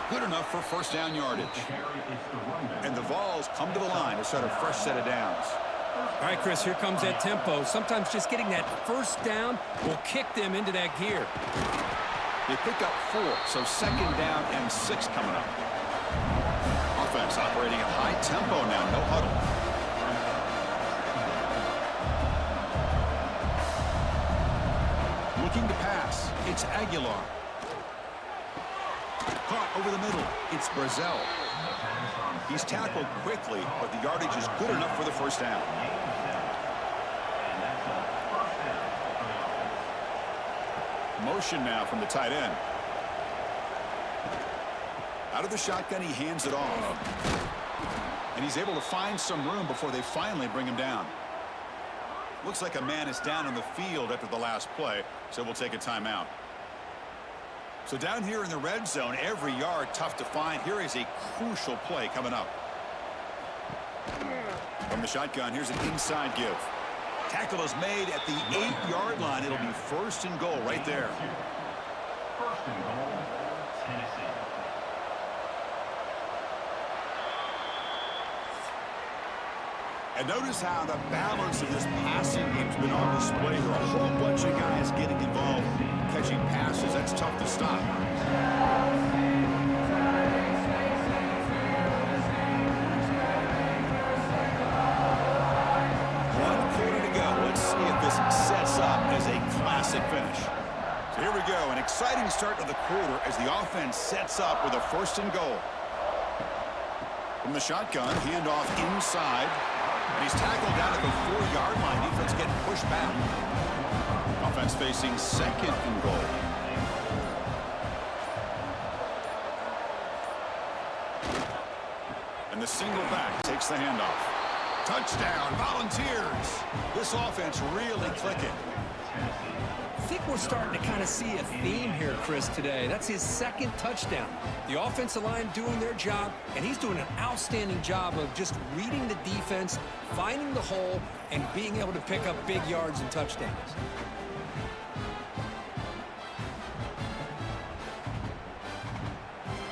Good enough for first down yardage. And the Vols come to the line to set a fresh set of downs. All right, Chris, here comes that tempo. Sometimes just getting that first down will kick them into that gear. They pick up 4, so second down and 6 coming up. Offense operating at high tempo now, no huddle. Looking to pass, it's Aguilar. Caught over the middle, it's Brazel. He's tackled quickly, but the yardage is good enough for the first down. Motion now from the tight end. Out of the shotgun, he hands it off. And he's able to find some room before they finally bring him down. Looks like a man is down on the field after the last play, so we'll take a timeout. So down here in the red zone, every yard tough to find. Here is a crucial play coming up. From the shotgun, here's an inside give. Tackle is made at the 8-yard line. It'll be first and goal right there. First and goal, Tennessee. And notice how the balance of this passing game's been on display. There are a whole bunch of guys getting involved, catching passes. That's tough to stop. One quarter to go. Let's see if this sets up as a classic finish. So here we go. An exciting start to the quarter as the offense sets up with a first and goal. From the shotgun, handoff inside. And he's tackled down at the 4-yard line. Defense getting pushed back. Offense facing second and goal. And the single back takes the handoff. Touchdown, Volunteers. This offense really clicking. I think we're starting to kind of see a theme here, Chris, today. That's his second touchdown. The offensive line doing their job, and he's doing an outstanding job of just reading the defense, finding the hole, and being able to pick up big yards and touchdowns.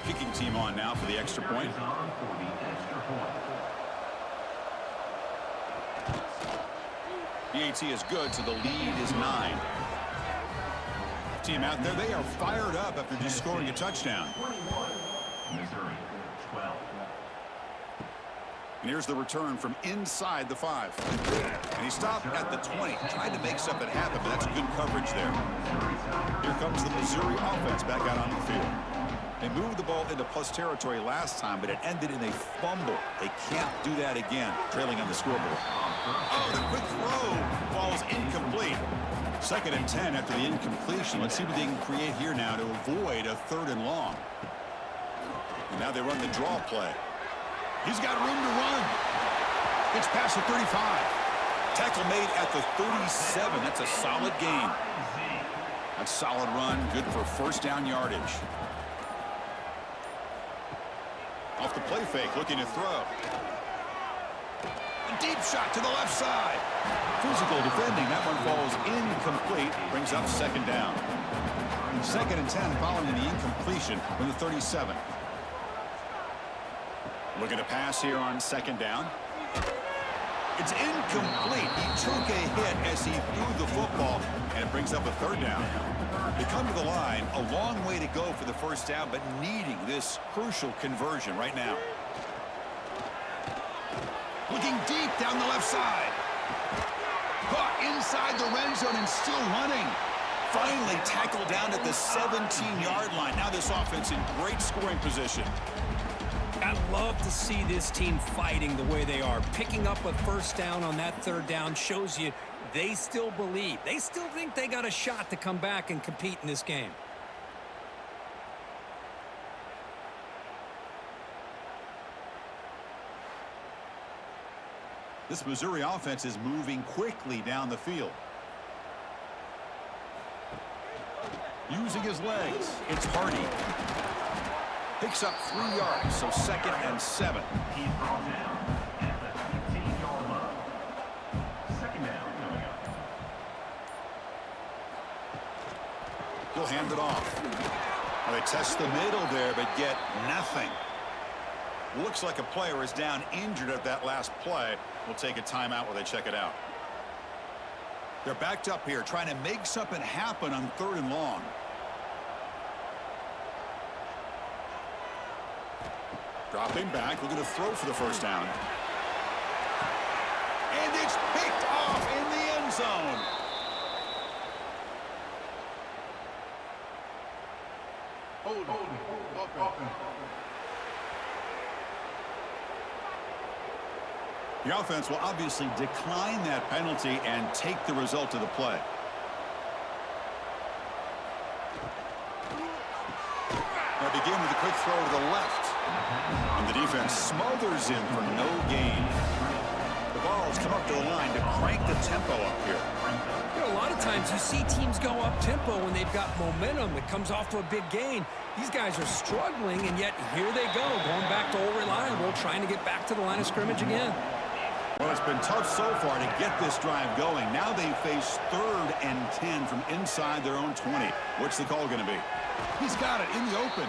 Kicking team on now for the extra point. BAT is good, so the lead is 9. Team out there, they are fired up after just scoring a touchdown. Missouri, 12. And here's the return from inside the 5. And he stopped at the 20, tried to make something happen, but that's good coverage there. Here comes the Missouri offense back out on the field. They moved the ball into plus territory last time, but it ended in a fumble. They can't do that again, trailing on the scoreboard. Oh, the quick throw falls incomplete. Second and 10 after the incompletion. Let's see what they can create here now to avoid a 3rd and long. And now they run the draw play. He's got room to run. Gets past the 35. Tackle made at the 37. That's a solid gain. That's a solid run. Good for first down yardage. Off the play fake, looking to throw. A deep shot to the left side. Physical defending. That one falls incomplete. Brings up second down. 2nd and 10 following the incompletion from the 37. Looking to pass here on second down. It's incomplete. He took a hit as he threw the football, and it brings up a third down. They come to the line, a long way to go for the first down, but needing this crucial conversion right now. Looking deep down the left side. Caught inside the red zone and still running. Finally tackled down at the 17-yard line. Now this offense in great scoring position. I love to see this team fighting the way they are. Picking up a first down on that third down shows you they still believe. They still think they got a shot to come back and compete in this game. This Missouri offense is moving quickly down the field. Using his legs, it's Hardy. Picks up 3 yards, so 2nd and 7. He's brought down at the 15-yard line. Second down coming up. He'll hand it off. Well, they test the middle there, but get nothing. Looks like a player is down injured at that last play. We'll take a timeout while they check it out. They're backed up here, trying to make something happen on 3rd and long. Dropping back, looking to throw for the first down. And it's picked off in the end zone. The offense will obviously decline that penalty and take the result of the play. Now begin with a quick throw to the left. And the defense smothers him for no gain. The ball's come up to the line to crank the tempo up here. You know, a lot of times you see teams go up-tempo when they've got momentum. It comes off to a big gain. These guys are struggling, and yet here they go, going back to old reliable, trying to get back to the line of scrimmage again. Well, it's been tough so far to get this drive going. Now they face 3rd and 10 from inside their own 20. What's the call going to be? He's got it in the open.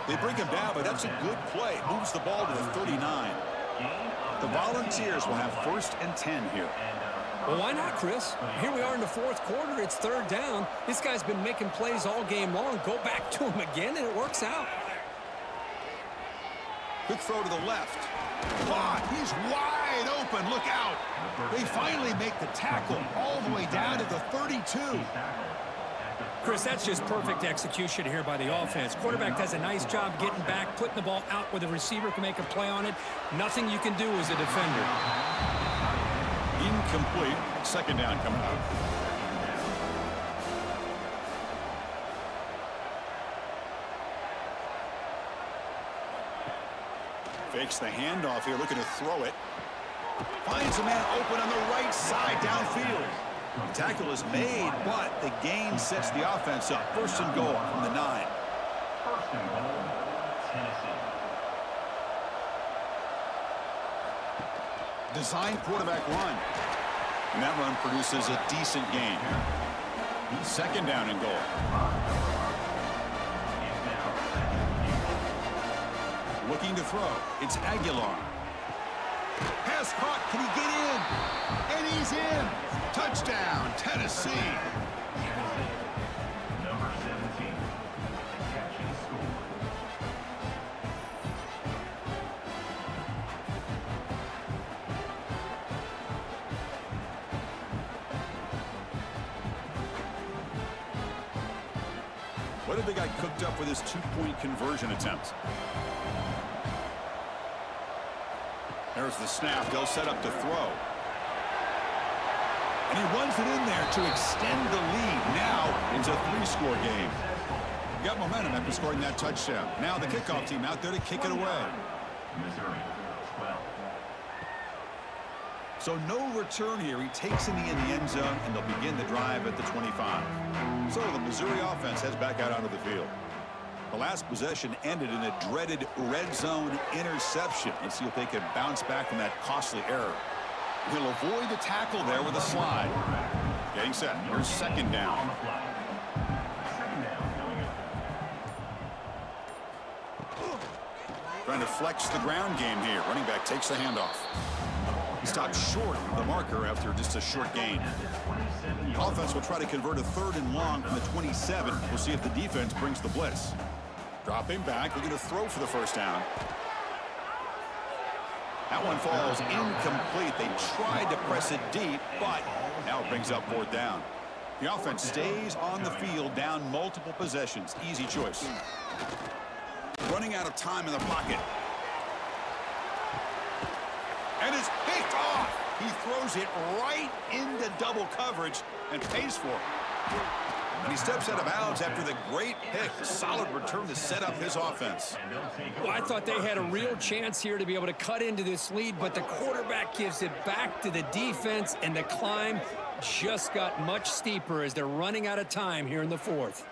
They bring him down, but that's a good play. Moves the ball to the 39. The Volunteers will have 1st and 10 here. Well, why not, Chris? Here we are in the 4th quarter. It's 3rd down. This guy's been making plays all game long. Go back to him again, and it works out. Quick throw to the left. Caught. He's wide open. Look out. They finally make the tackle all the way down to the 32. Chris, that's just perfect execution here by the offense. Quarterback does a nice job getting back, putting the ball out where the receiver can make a play on it. Nothing you can do as a defender. Incomplete. 2nd down coming up. Fakes the handoff here, looking to throw it. Finds a man open on the right side downfield. The tackle is made, but the gain sets the offense up. 1st and goal from the 9. 1st and goal, Tennessee. Design quarterback run. And that run produces a decent gain. 2nd down and goal. Looking to throw. It's Aguilar. Pass caught. Can he get in? And he's in. Touchdown, Tennessee. Number 17. Catch and score. What have they got cooked up with this 2-point conversion attempt? There's the snap. They'll set up to throw. And he runs it in there to extend the lead. Now it's a 3-score game. Got momentum after scoring that touchdown. Now the kickoff team out there to kick it away. Missouri, 12. So no return here. He takes in the end zone, and they'll begin the drive at the 25. So the Missouri offense heads back out onto the field. The last possession ended in a dreaded red zone interception. Let's see if they can bounce back from that costly error. He'll avoid the tackle there with a slide. Getting set. Here's second down. Trying to flex the ground game here. Running back takes the handoff. He stopped short of the marker after just a short gain. Offense will try to convert a 3rd and long from the 27. We'll see if the defense brings the blitz. Dropping back, looking to throw for the first down. That one falls incomplete. They tried to press it deep, but now it brings up 4th down. The offense stays on the field, down multiple possessions. Easy choice. Running out of time in the pocket. And it's picked off. He throws it right into double coverage and pays for it. And he steps out of bounds after the great pick. Solid return to set up his offense. Well, I thought they had a real chance here to be able to cut into this lead, but the quarterback gives it back to the defense, and the climb just got much steeper as they're running out of time here in the 4th.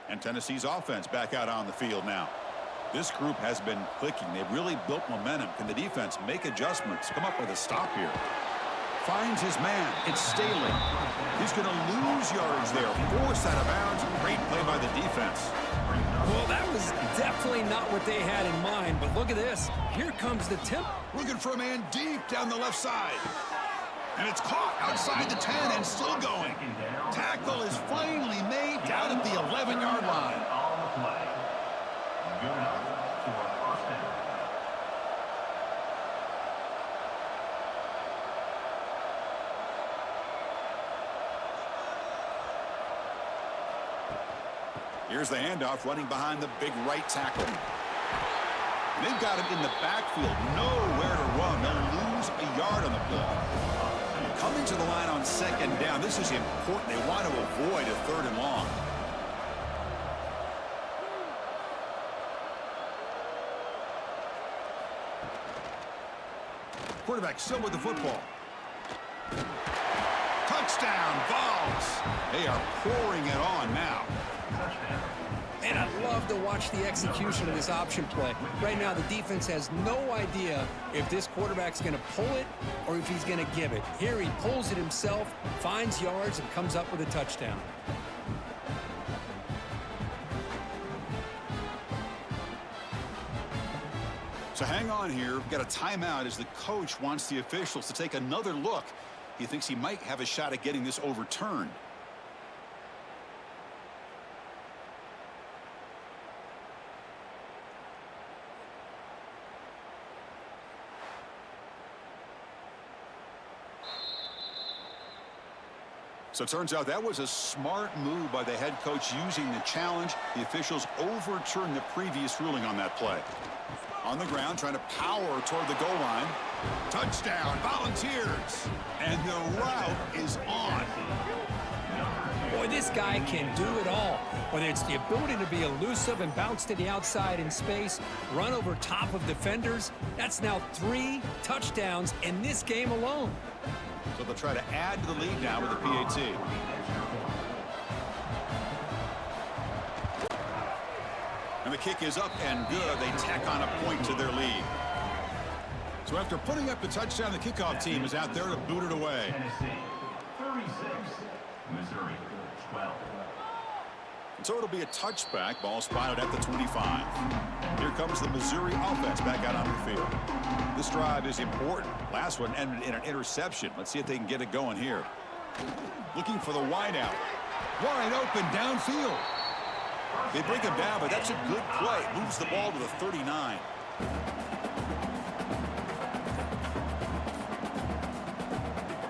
And Tennessee's offense back out on the field now. This group has been clicking. They've really built momentum. Can the defense make adjustments? Come up with a stop here. Finds his man. It's Staley. He's going to lose yards there. Forced out of bounds. Great play by the defense. Well, that was definitely not what they had in mind, but look at this. Here comes the tip. Looking for a man deep down the left side. And it's caught outside the 10 and still going. Tackle is finally made down at the 11-yard line. Good enough for a first down. Here's the handoff running behind the big right tackle. And they've got him in the backfield. Nowhere to run. They'll lose a yard on the play. Coming to the line on 2nd down. This is important. They want to avoid a 3rd and long. Quarterback still with the football. Touchdown, Vols. They are pouring it on now. And I love to watch the execution of this option play. Right now, the defense has no idea if this quarterback's going to pull it or if he's going to give it. Here he pulls it himself, finds yards, and comes up with a touchdown. So hang on here. We've got a timeout as the coach wants the officials to take another look. He thinks he might have a shot at getting this overturned. So it turns out that was a smart move by the head coach using the challenge. The officials overturned the previous ruling on that play. On the ground, trying to power toward the goal line. Touchdown, Volunteers. And the route is on. Boy, this guy can do it all. Whether it's the ability to be elusive and bounce to the outside in space, run over top of defenders. That's now 3 touchdowns in this game alone. So they'll try to add to the lead now with the PAT. And the kick is up and good. They tack on a point to their lead. So after putting up the touchdown, the kickoff team is out there to boot it away. Tennessee 36, Missouri 12. And so it'll be a touchback. Ball spotted at the 25. Here comes the Missouri offense back out on the field. This drive is important. Last one ended in an interception. Let's see if they can get it going here. Looking for the wideout. Wide open downfield. They break him down, but that's a good play. Moves the ball to the 39.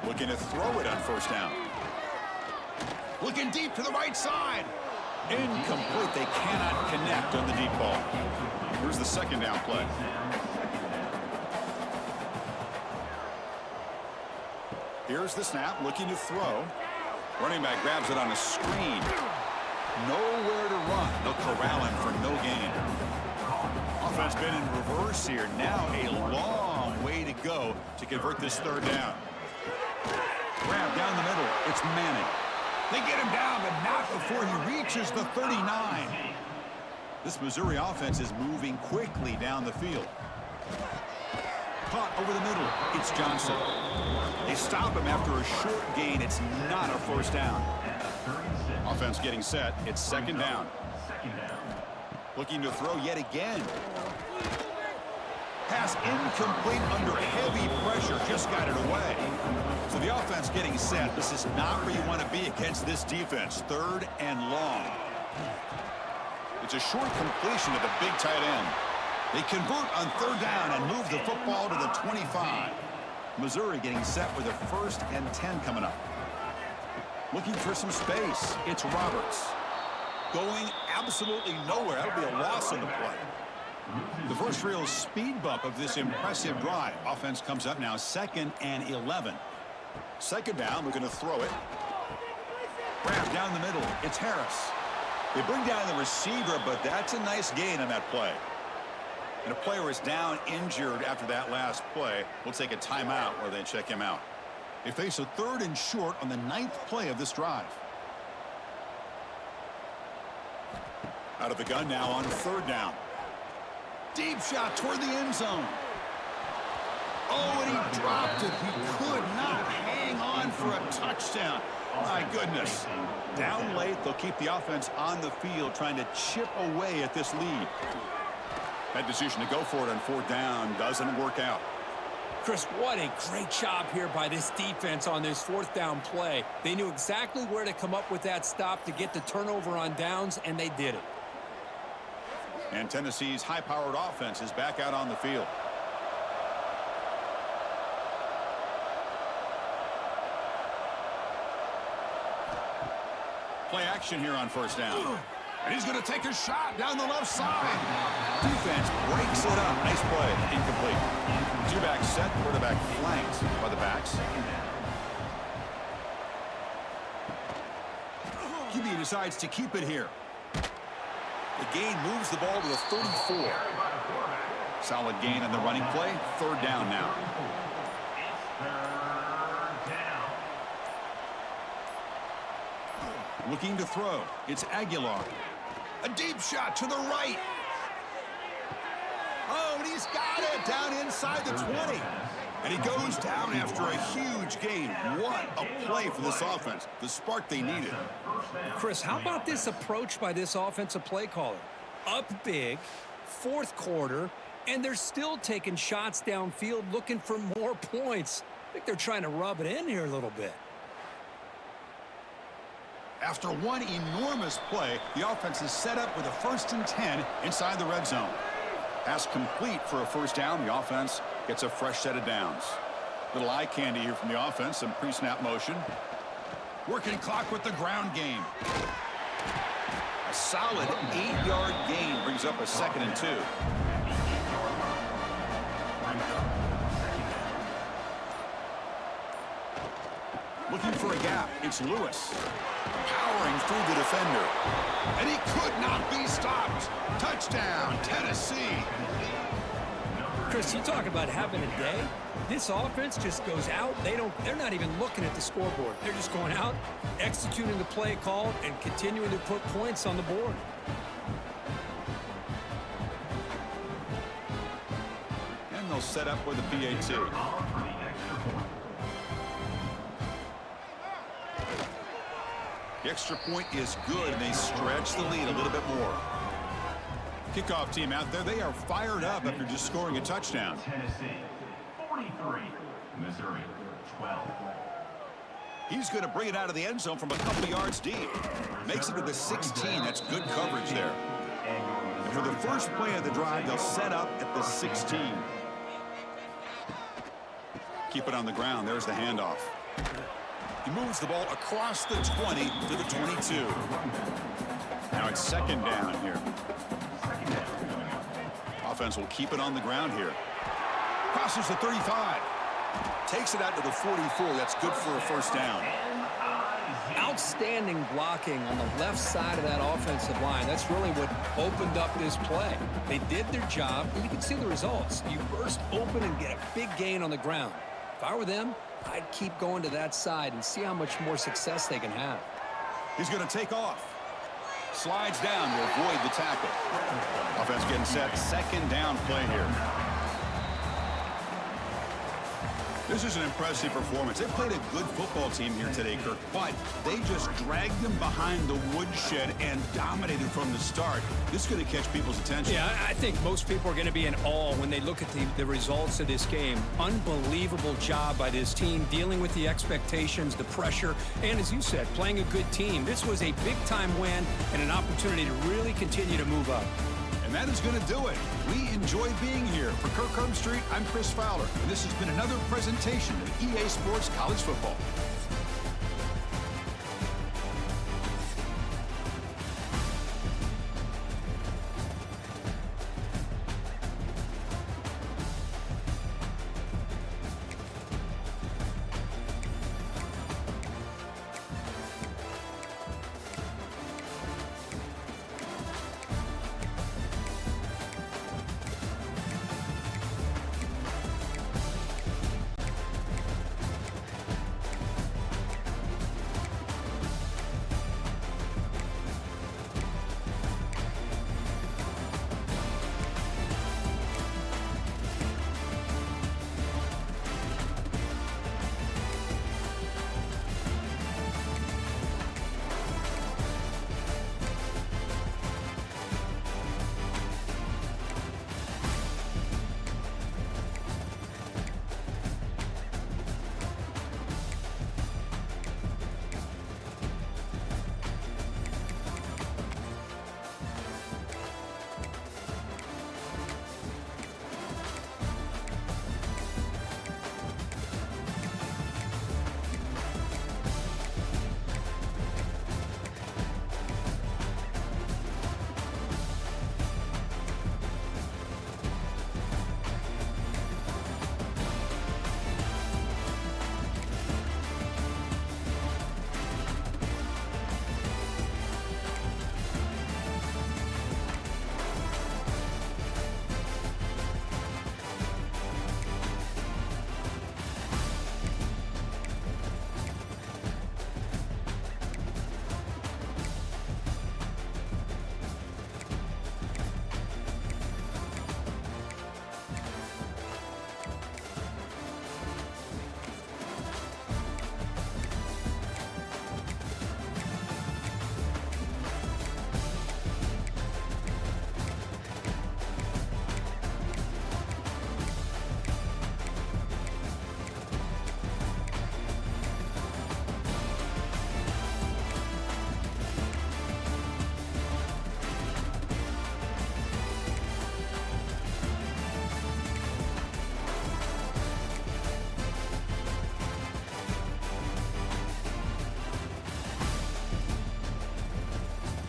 Looking to throw it on first down. Looking deep to the right side. Incomplete. They cannot connect on the deep ball. Here's the second down play. Here's the snap, looking to throw. Running back grabs it on a screen. Nowhere to run. They'll corral him for no gain. Offense been in reverse here. Now a long way to go to convert this third down. Grab down the middle. It's Manning. They get him down, but not before he reaches the 39. This Missouri offense is moving quickly down the field. Caught over the middle. It's Johnson. They stop him after a short gain. It's not a first down. Offense getting set. It's second down. Looking to throw yet again. Pass incomplete under heavy pressure. Just got it away. So the offense getting set. This is not where you want to be against this defense. Third and long. It's a short completion to the big tight end. They convert on third down and move the football to the 25. Missouri getting set with a 1st and 10 coming up. Looking for some space. It's Roberts. Going absolutely nowhere. That'll be a loss on the play. The first real speed bump of this impressive drive. Offense comes up now 2nd and 11. Second down, we're going to throw it. Grab down the middle. It's Harris. They bring down the receiver, but that's a nice gain on that play. And a player is down injured after that last play. We'll take a timeout where they check him out. They face a 3rd and short on the 9th play of this drive. Out of the gun now on 3rd down. Deep shot toward the end zone. Oh, and he dropped it. He could not hang on for a touchdown. My goodness. Down late, they'll keep the offense on the field trying to chip away at this lead. That decision to go for it on 4th down doesn't work out. Chris, what a great job here by this defense on this 4th down play. They knew exactly where to come up with that stop to get the turnover on downs, and they did it. And Tennessee's high-powered offense is back out on the field. Play action here on 1st down. And he's going to take a shot down the left side. Defense breaks it up. Nice play. Incomplete. Two-back set. Quarterback flanked by the backs. QB decides to keep it here. The gain moves the ball to the 34. Solid gain on the running play. 3rd down now. Looking to throw. It's Aguilar. A deep shot to the right. Oh, and he's got it down inside the 20. And he goes down after a huge gain. What a play for this offense. The spark they needed. Chris, how about this approach by this offensive play caller? Up big, 4th quarter, and they're still taking shots downfield looking for more points. I think they're trying to rub it in here a little bit. After one enormous play, the offense is set up with a 1st and 10 inside the red zone. Pass complete for a 1st down. The offense gets a fresh set of downs. Little eye candy here from the offense. Some pre-snap motion. Working clock with the ground game. A solid 8-yard gain brings up a 2nd and 2. Looking for a gap. It's Lewis. Powering through the defender. And he could not be stopped. Touchdown, Tennessee. Chris, you talk about having a day. This offense just goes out. They're not even looking at the scoreboard. They're just going out, executing the play call, and continuing to put points on the board. And they'll set up with a PAT. The extra point is good, and they stretch the lead a little bit more. Kickoff team out there, they are fired up after just scoring a touchdown. Tennessee 43, Missouri 12. He's going to bring it out of the end zone from a couple yards deep. Makes it to the 16. That's good coverage there. And for the first play of the drive, they'll set up at the 16. Keep it on the ground. There's the handoff. He moves the ball across the 20 to the 22. Now it's 2nd down here. Offense will keep it on the ground here. Crosses the 35. Takes it out to the 44. That's good for a 1st down. outstanding blocking on the left side of that offensive line. That's really what opened up this play. They did their job, and you can see the results. You burst open and get a big gain on the ground. If I were them, I'd keep going to that side and see how much more success they can have. He's going to take off. Slides down to avoid the tackle. Offense getting set. Second down play here. This is an impressive performance. They played a good football team here today, Kirk, but they just dragged them behind the woodshed and dominated from the start. This is going to catch people's attention. Yeah, I think most people are going to be in awe when they look at the results of this game. Unbelievable job by this team, dealing with the expectations, the pressure, and as you said, playing a good team. This was a big-time win and an opportunity to really continue to move up. And that is going to do it. We enjoyed being here. For Kirk Herbstreit, I'm Chris Fowler, and this has been another presentation of EA Sports College Football.